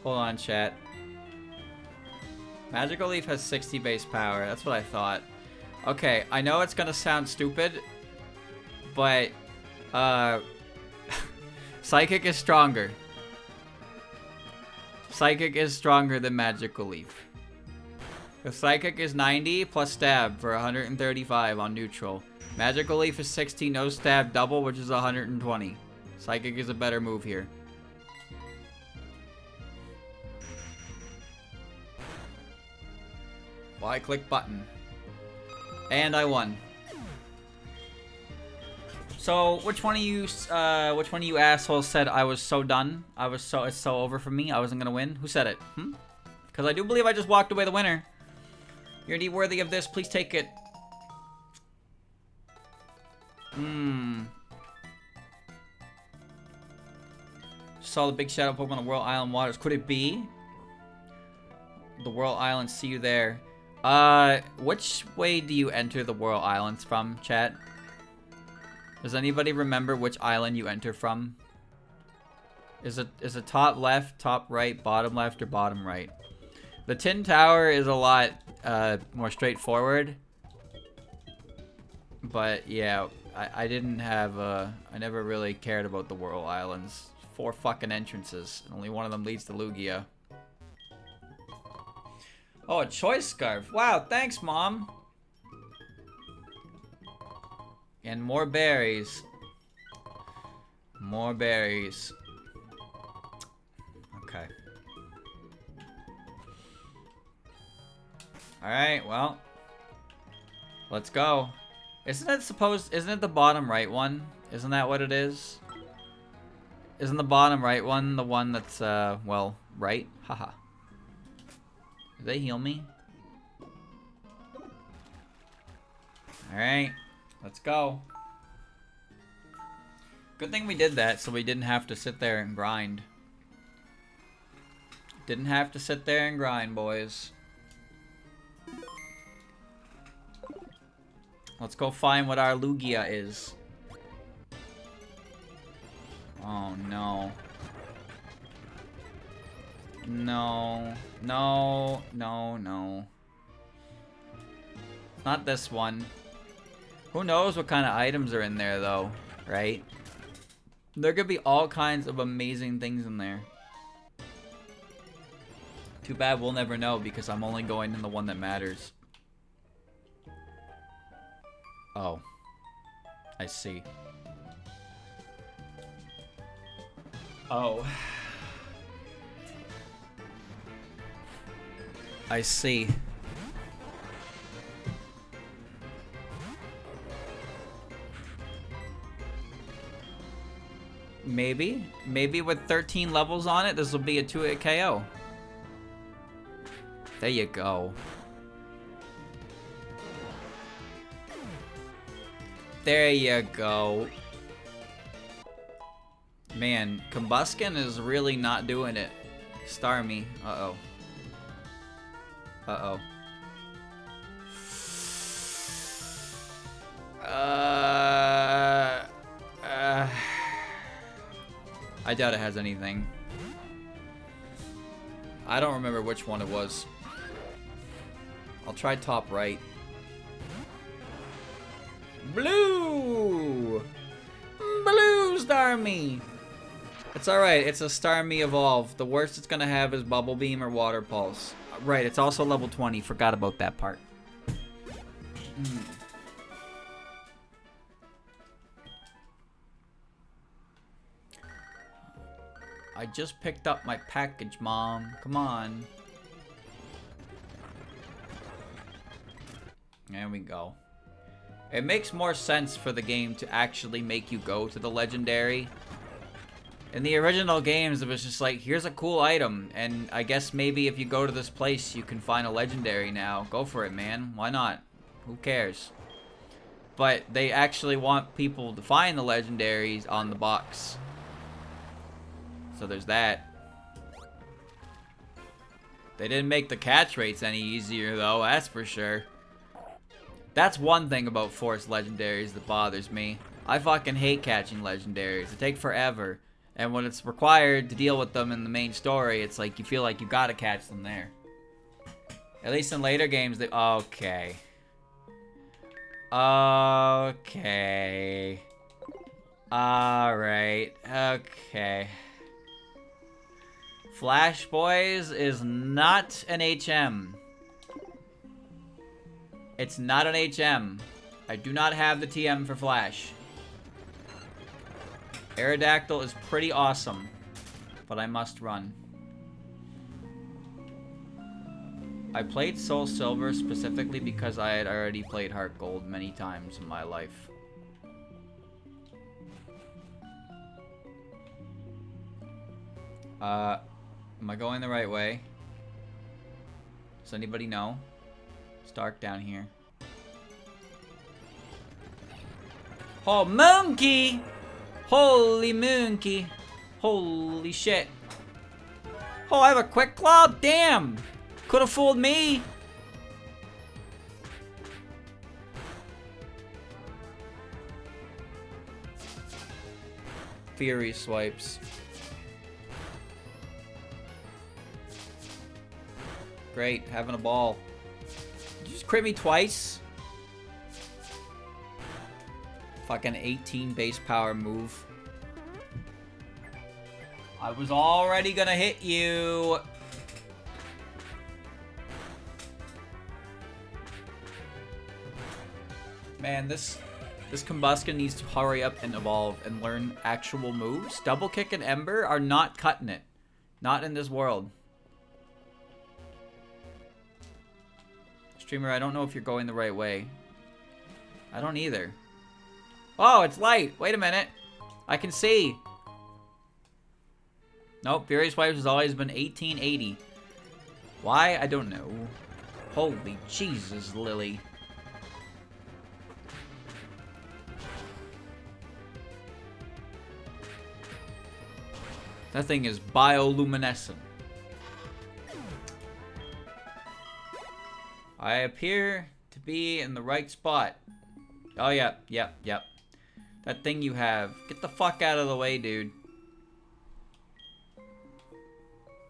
Hold on, chat. Magical Leaf has 60 base power. That's what I thought. Okay, I know it's gonna sound stupid, but Psychic is stronger. Psychic is stronger than Magical Leaf. The Psychic is 90 plus stab for 135 on neutral. Magical Leaf is 60, no stab, double, which is 120. Psychic is a better move here. Why click button? And I won. So, which one of you assholes said I was so done? It's so over for me. I wasn't gonna win. Who said it? Because I do believe I just walked away the winner. You're indeed worthy of this. Please take it. Saw the big shadow Pokemon on the World Island waters. Could it be? The World Island. See you there. Which way do you enter the World Islands from, chat? Does anybody remember which island you enter from? Is it top left, top right, bottom left, or bottom right? The Tin Tower is a lot more straightforward. But yeah, I didn't have I never really cared about the World Islands. 4 fucking entrances, and only one of them leads to Lugia. Oh, a choice scarf. Wow, thanks, Mom. And more berries. More berries. Okay. Alright, well. Let's go. Isn't it the bottom right one? Isn't that what it is? Isn't the bottom right one the one that's, well, right? Haha. Did they heal me? Alright. Let's go. Good thing we did that so we didn't have to sit there and grind. Didn't have to sit there and grind, boys. Let's go find what our Lugia is. Oh no. No. No. No, no. Not this one. Who knows what kind of items are in there, though, right? There could be all kinds of amazing things in there. Too bad we'll never know because I'm only going in the one that matters. Oh. I see. Oh. I see. Maybe. Maybe with 13 levels on it, this will be a 2-hit KO. There you go. There you go. Man, Combuskin is really not doing it. Starmie. Uh-oh. Uh-oh. I doubt it has anything. I don't remember which one it was. I'll try top right. Blue! Blue Starmie! It's alright, it's a Starmie Evolve. The worst it's gonna have is Bubble Beam or Water Pulse. Right, it's also level 20. Forgot about that part. I just picked up my package, Mom. Come on. There we go. It makes more sense for the game to actually make you go to the legendary. In the original games, it was just like, here's a cool item, and I guess maybe if you go to this place, you can find a legendary now. Go for it, man. Why not? Who cares? But they actually want people to find the legendaries on the box. So there's that. They didn't make the catch rates any easier, though, that's for sure. That's one thing about forced legendaries that bothers me. I fucking hate catching legendaries. They take forever. And when it's required to deal with them in the main story, it's like you feel like you gotta catch them there. At least in later games, they... Okay. Okay. Alright. Okay. Flash Boys is not an HM. It's not an HM. I do not have the TM for Flash. Aerodactyl is pretty awesome, but I must run. I played SoulSilver specifically because I had already played Heart Gold many times in my life. Am I going the right way? Does anybody know? It's dark down here. Oh, monkey! Holy monkey! Holy shit! Oh, I have a quick claw? Damn! Could have fooled me! Fury swipes. Great, having a ball. Did you just crit me twice? Fucking 18 base power move. I was already gonna hit you. Man, this Combusken needs to hurry up and evolve and learn actual moves. Double Kick and Ember are not cutting it. Not in this world. Streamer, I don't know if you're going the right way. I don't either. Oh, it's light. Wait a minute. I can see. Nope, Fury Swipes has always been 1880. Why? I don't know. Holy Jesus, Lily. That thing is bioluminescent. I appear to be in the right spot. Oh, yep. That thing you have. Get the fuck out of the way, dude.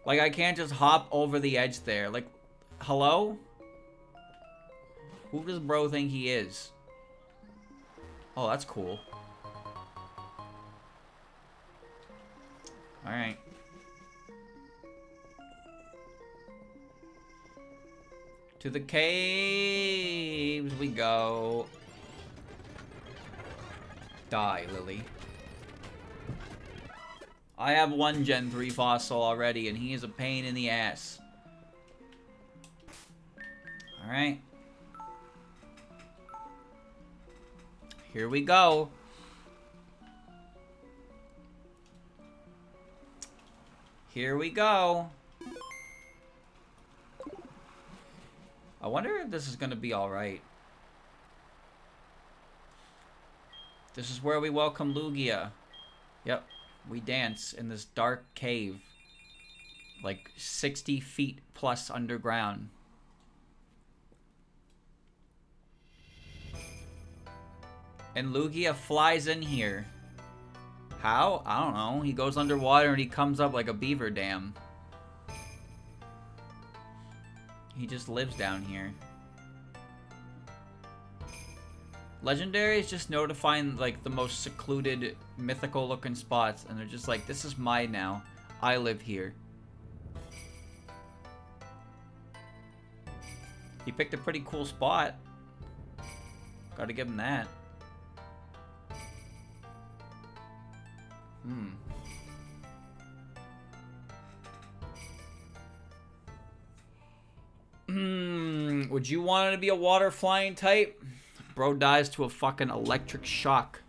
Like, I can't just hop over the edge there. Like, hello? Who does bro think he is? Oh, that's cool. Alright. To the caves we go. Die, Lily. I have one Gen 3 fossil already, and he is a pain in the ass. Alright. Here we go. Here we go. I wonder if this is gonna be alright. This is where we welcome Lugia. Yep. We dance in this dark cave. Like 60 feet plus underground. And Lugia flies in here. How? I don't know. He goes underwater and he comes up like a beaver dam. He just lives down here. Legendaries just know to find like the most secluded, mythical looking spots, and they're just like, this is mine now. I live here. He picked a pretty cool spot. Gotta give him that. Would you want to be a water flying type? Bro dies to a fucking electric shock.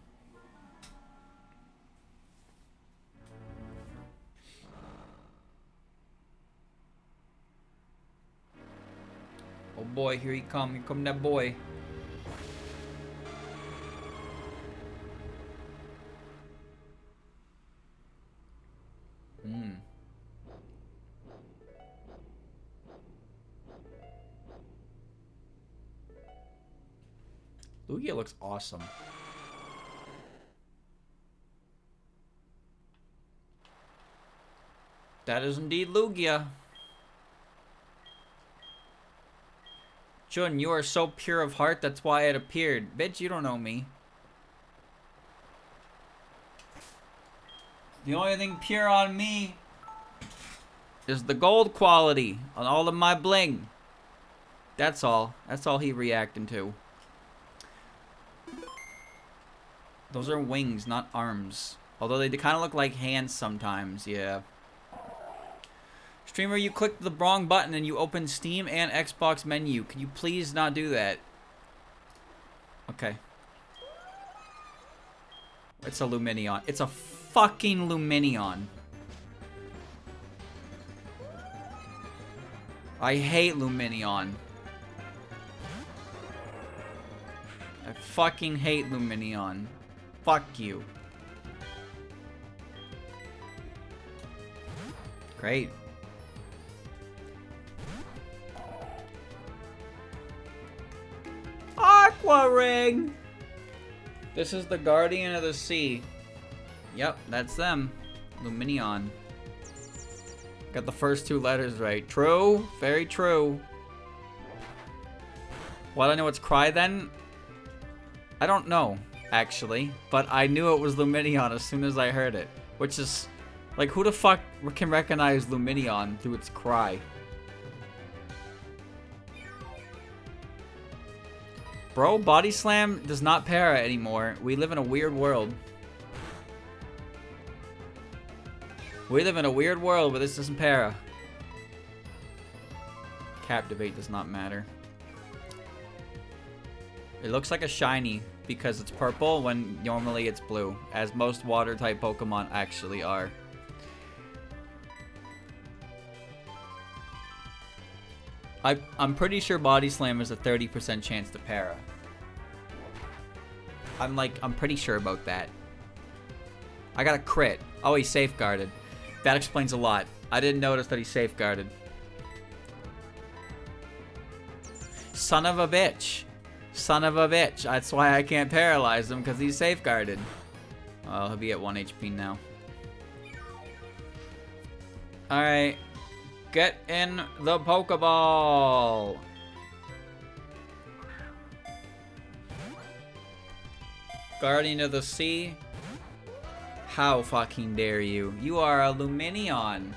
Oh boy, here he come. Here come that boy. Lugia looks awesome. That is indeed Lugia. Jun, you are so pure of heart, that's why it appeared. Bitch, you don't know me. The only thing pure on me is the gold quality on all of my bling. That's all. That's all he reacting to. Those are wings, not arms. Although they kind of look like hands sometimes, yeah. Streamer, you clicked the wrong button and you opened Steam and Xbox menu. Can you please not do that? Okay. It's a Luminion. It's a fucking Luminion. I hate Luminion. I fucking hate Luminion. Fuck you. Great. Aqua Ring! This is the Guardian of the Sea. Yep, that's them. Luminion. Got the first two letters right. True. Very true. Why do I know it's Cry then? I don't know, actually. But I knew it was Luminion as soon as I heard it. Which is... like, who the fuck can recognize Luminion through its cry? Bro, Body Slam does not para anymore. We live in a weird world. We live in a weird world where this doesn't para. Captivate does not matter. It looks like a shiny because it's purple when normally it's blue, as most water type Pokemon actually are. I'm pretty sure Body Slam is a 30% chance to para. I'm pretty sure about that. I got a crit. Oh, he's safeguarded. That explains a lot. I didn't notice that he's safeguarded. Son of a bitch. Son of a bitch. That's why I can't paralyze him, because he's safeguarded. Oh, he'll be at 1 HP now. Alright. Get in the Pokeball. Guardian of the Sea. How fucking dare you? You are a Luminion.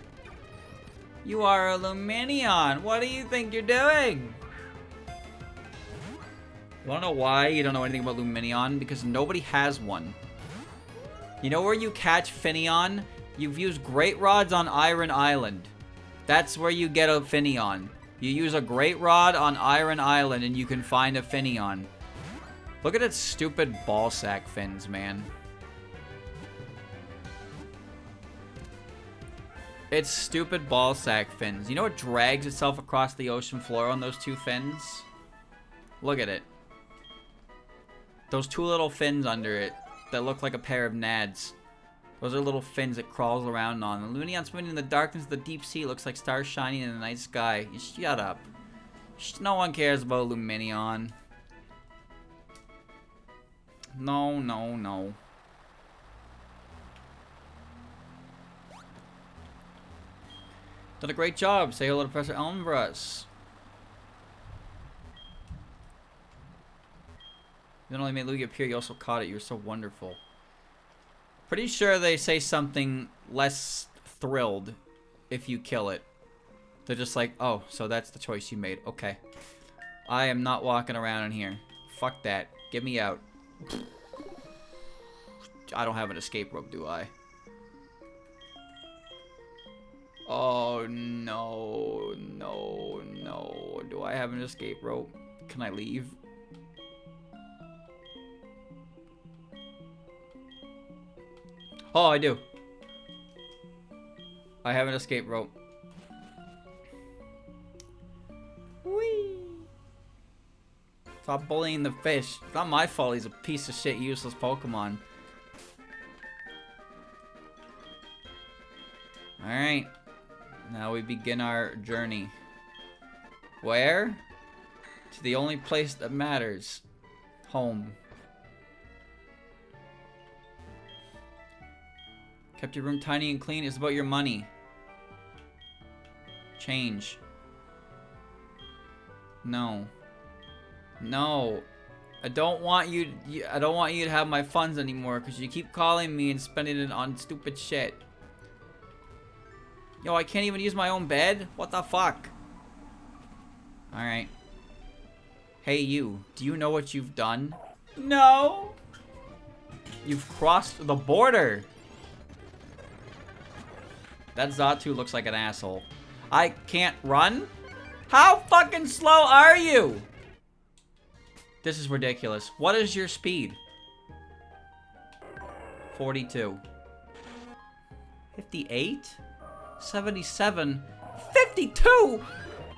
You are a Luminion. What do you think you're doing? Wanna know why you don't know anything about Luminion? Because nobody has one. You know where you catch Finneon? You've used Great Rods on Iron Island. That's where you get a Finneon. You use a Great Rod on Iron Island and you can find a Finneon. Look at its stupid ballsack fins, man. It's stupid ballsack fins. You know it drags itself across the ocean floor on those two fins? Look at it. Those two little fins under it that look like a pair of nads. Those are little fins it crawls around on. The Luminion swimming in the darkness of the deep sea looks like stars shining in the night sky. You shut up. No one cares about Luminion. No, no, no. Done a great job. Say hello to Professor Elm for us. You not only made Lugia appear, you also caught it. You were so wonderful. Pretty sure they say something less thrilled if you kill it. They're just like, oh, so that's the choice you made. Okay. I am not walking around in here. Fuck that. Get me out. I don't have an escape rope, do I? Oh, no. No, no. Do I have an escape rope? Can I leave? Oh, I do. I have an escape rope. Whee! Stop bullying the fish. It's not my fault he's a piece of shit, useless Pokemon. Alright. Now we begin our journey. Where? To the only place that matters. Home. Kept your room tiny and clean. It's about your money. Change. No. No. I don't want you to have my funds anymore because you keep calling me and spending it on stupid shit. Yo, I can't even use my own bed? What the fuck? Alright. Hey you, do you know what you've done? No! You've crossed the border! That Zatu looks like an asshole. I can't run? How fucking slow are you? This is ridiculous. What is your speed? 42. 58? 77? 52?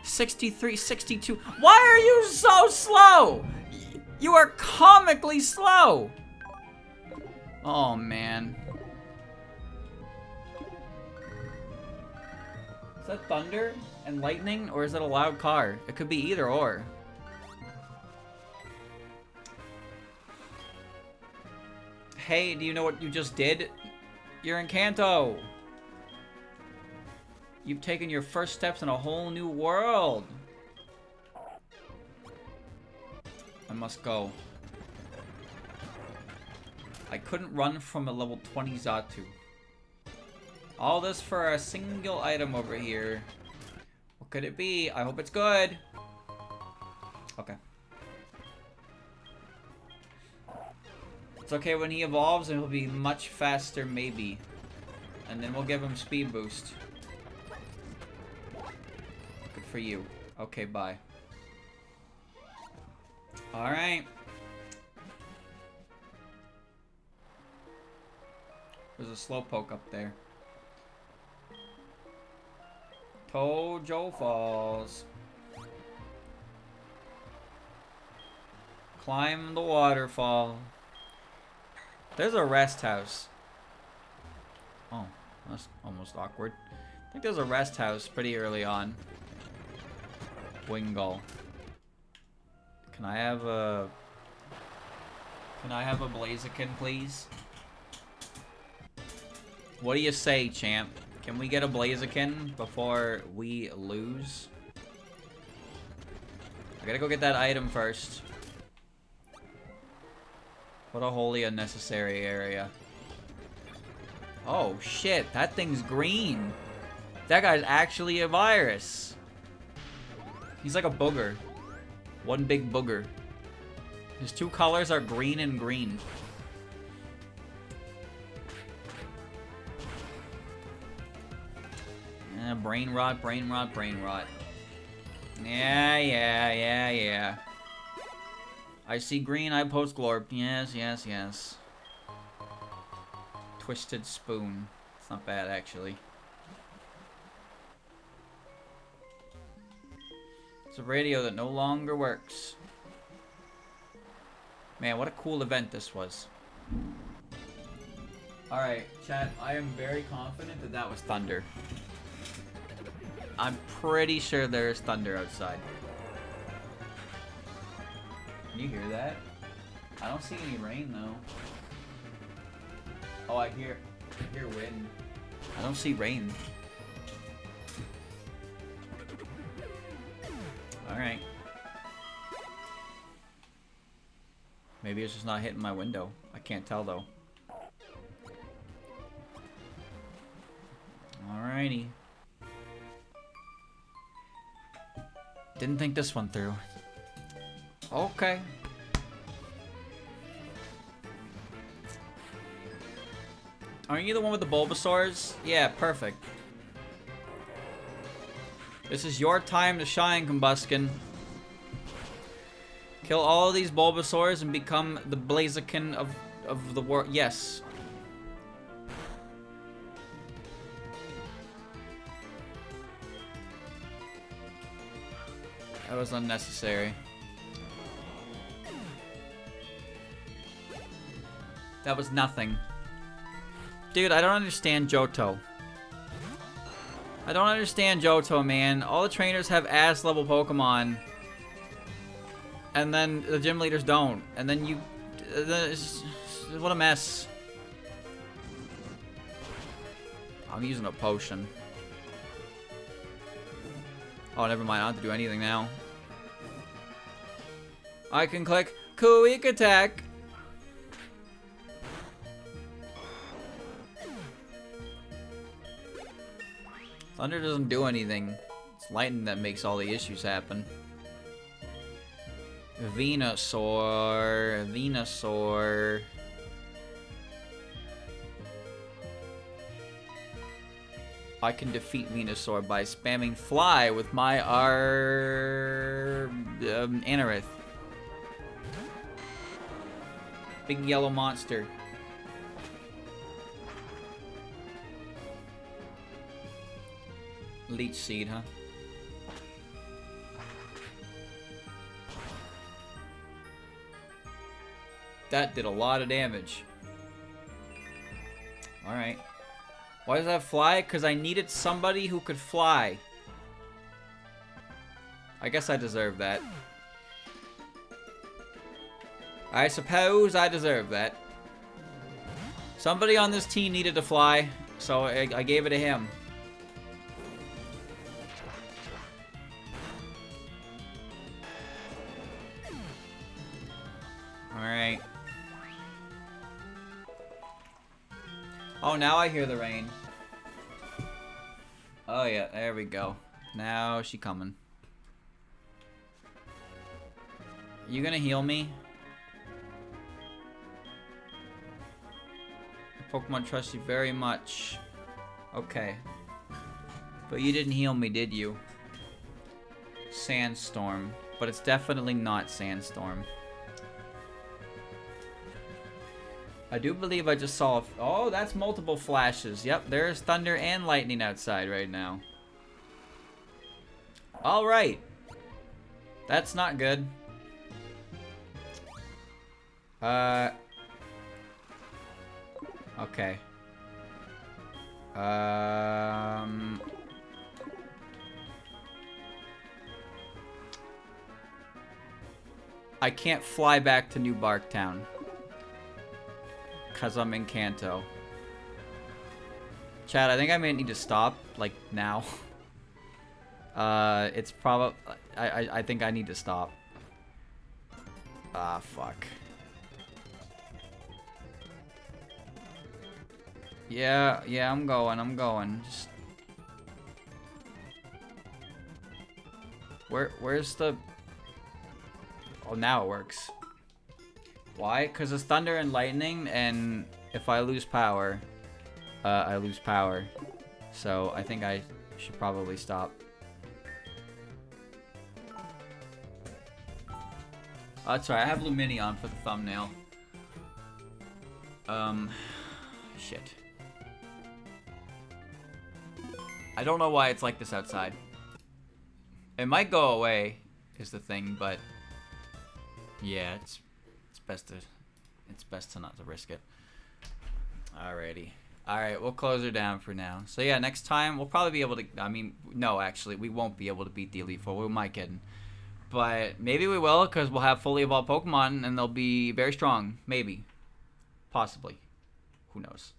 63, 62. Why are you so slow? You are comically slow. Oh, man. Is that thunder and lightning, or is that a loud car? It could be either or. Hey, do you know what you just did? You're in Kanto. You've taken your first steps in a whole new world. I must go. I couldn't run from a level 20 Zatu. All this for a single item over here. What could it be? I hope it's good. Okay. It's okay when he evolves and he'll be much faster, maybe. And then we'll give him speed boost. Good for you. Okay, bye. Alright. There's a slowpoke up there. Tojo Falls. Climb the waterfall. There's a rest house. Oh, that's almost awkward. I think there's a rest house pretty early on. Wingull. Can I have a Blaziken, please? What do you say, champ? Can we get a Blaziken before we lose? I gotta go get that item first. What a wholly unnecessary area. Oh shit, that thing's green. That guy's actually a virus. He's like a booger. One big booger. His two colors are green and green. Brain rot, brain rot, brain rot. Yeah. I see green, I post glorp. Yes. Twisted spoon. It's not bad, actually. It's a radio that no longer works. Man, what a cool event this was. Alright, chat, I am very confident that that was thunder. I'm pretty sure there is thunder outside. Can you hear that? I don't see any rain though. Oh, I hear wind. I don't see rain. Alright. Maybe it's just not hitting my window. I can't tell though. Alrighty. Didn't think this one through. Okay. Aren't you the one with the Bulbasaurs? Yeah, perfect. This is your time to shine, Combuskin. Kill all of these Bulbasaurs and become the Blaziken of the world. Yes. That was unnecessary. That was nothing. Dude, I don't understand Johto. I don't understand Johto, man. All the trainers have ass level Pokemon. and then the gym leaders don't, and then you, what a mess. I'm using a potion. Oh, never mind. I don't have to do anything now. I can click Quick Attack. Thunder doesn't do anything. It's lightning that makes all the issues happen. Venusaur. Venusaur. I can defeat Venusaur by spamming Fly with my Anorith. Big yellow monster. Leech Seed, huh? That did a lot of damage. Alright. Why does that fly? Because I needed somebody who could fly. I guess I deserve that. I suppose I deserve that. Somebody on this team needed to fly, so I gave it to him. Alright. Oh, now I hear the rain. Oh yeah, there we go. Now she coming. You gonna heal me? Pokemon trust you very much. Okay. But you didn't heal me, did you? Sandstorm. But it's definitely not Sandstorm. I do believe I just saw... Oh, that's multiple flashes. Yep, there's thunder and lightning outside right now. Alright. That's not good. Okay. I can't fly back to New Barktown. Because I'm in Kanto. Chad, I think I may need to stop, like, now. It's probably... I think I need to stop. Ah, fuck. Yeah, I'm going. Just... Where's the... Oh, now it works. Why? Because it's thunder and lightning, and if I lose power, I lose power. So I think I should probably stop. Oh, that's right, I have Lumineon for the thumbnail. Shit. I don't know why it's like this outside. It might go away, is the thing, but yeah, it's best to not to risk it. Alrighty. Alright, we'll close her down for now. So yeah, next time we'll probably be able to... I mean, no, actually, we won't be able to beat the Elite Four. We might get in. But maybe we will, because we'll have fully evolved Pokemon, and they'll be very strong. Maybe. Possibly. Who knows?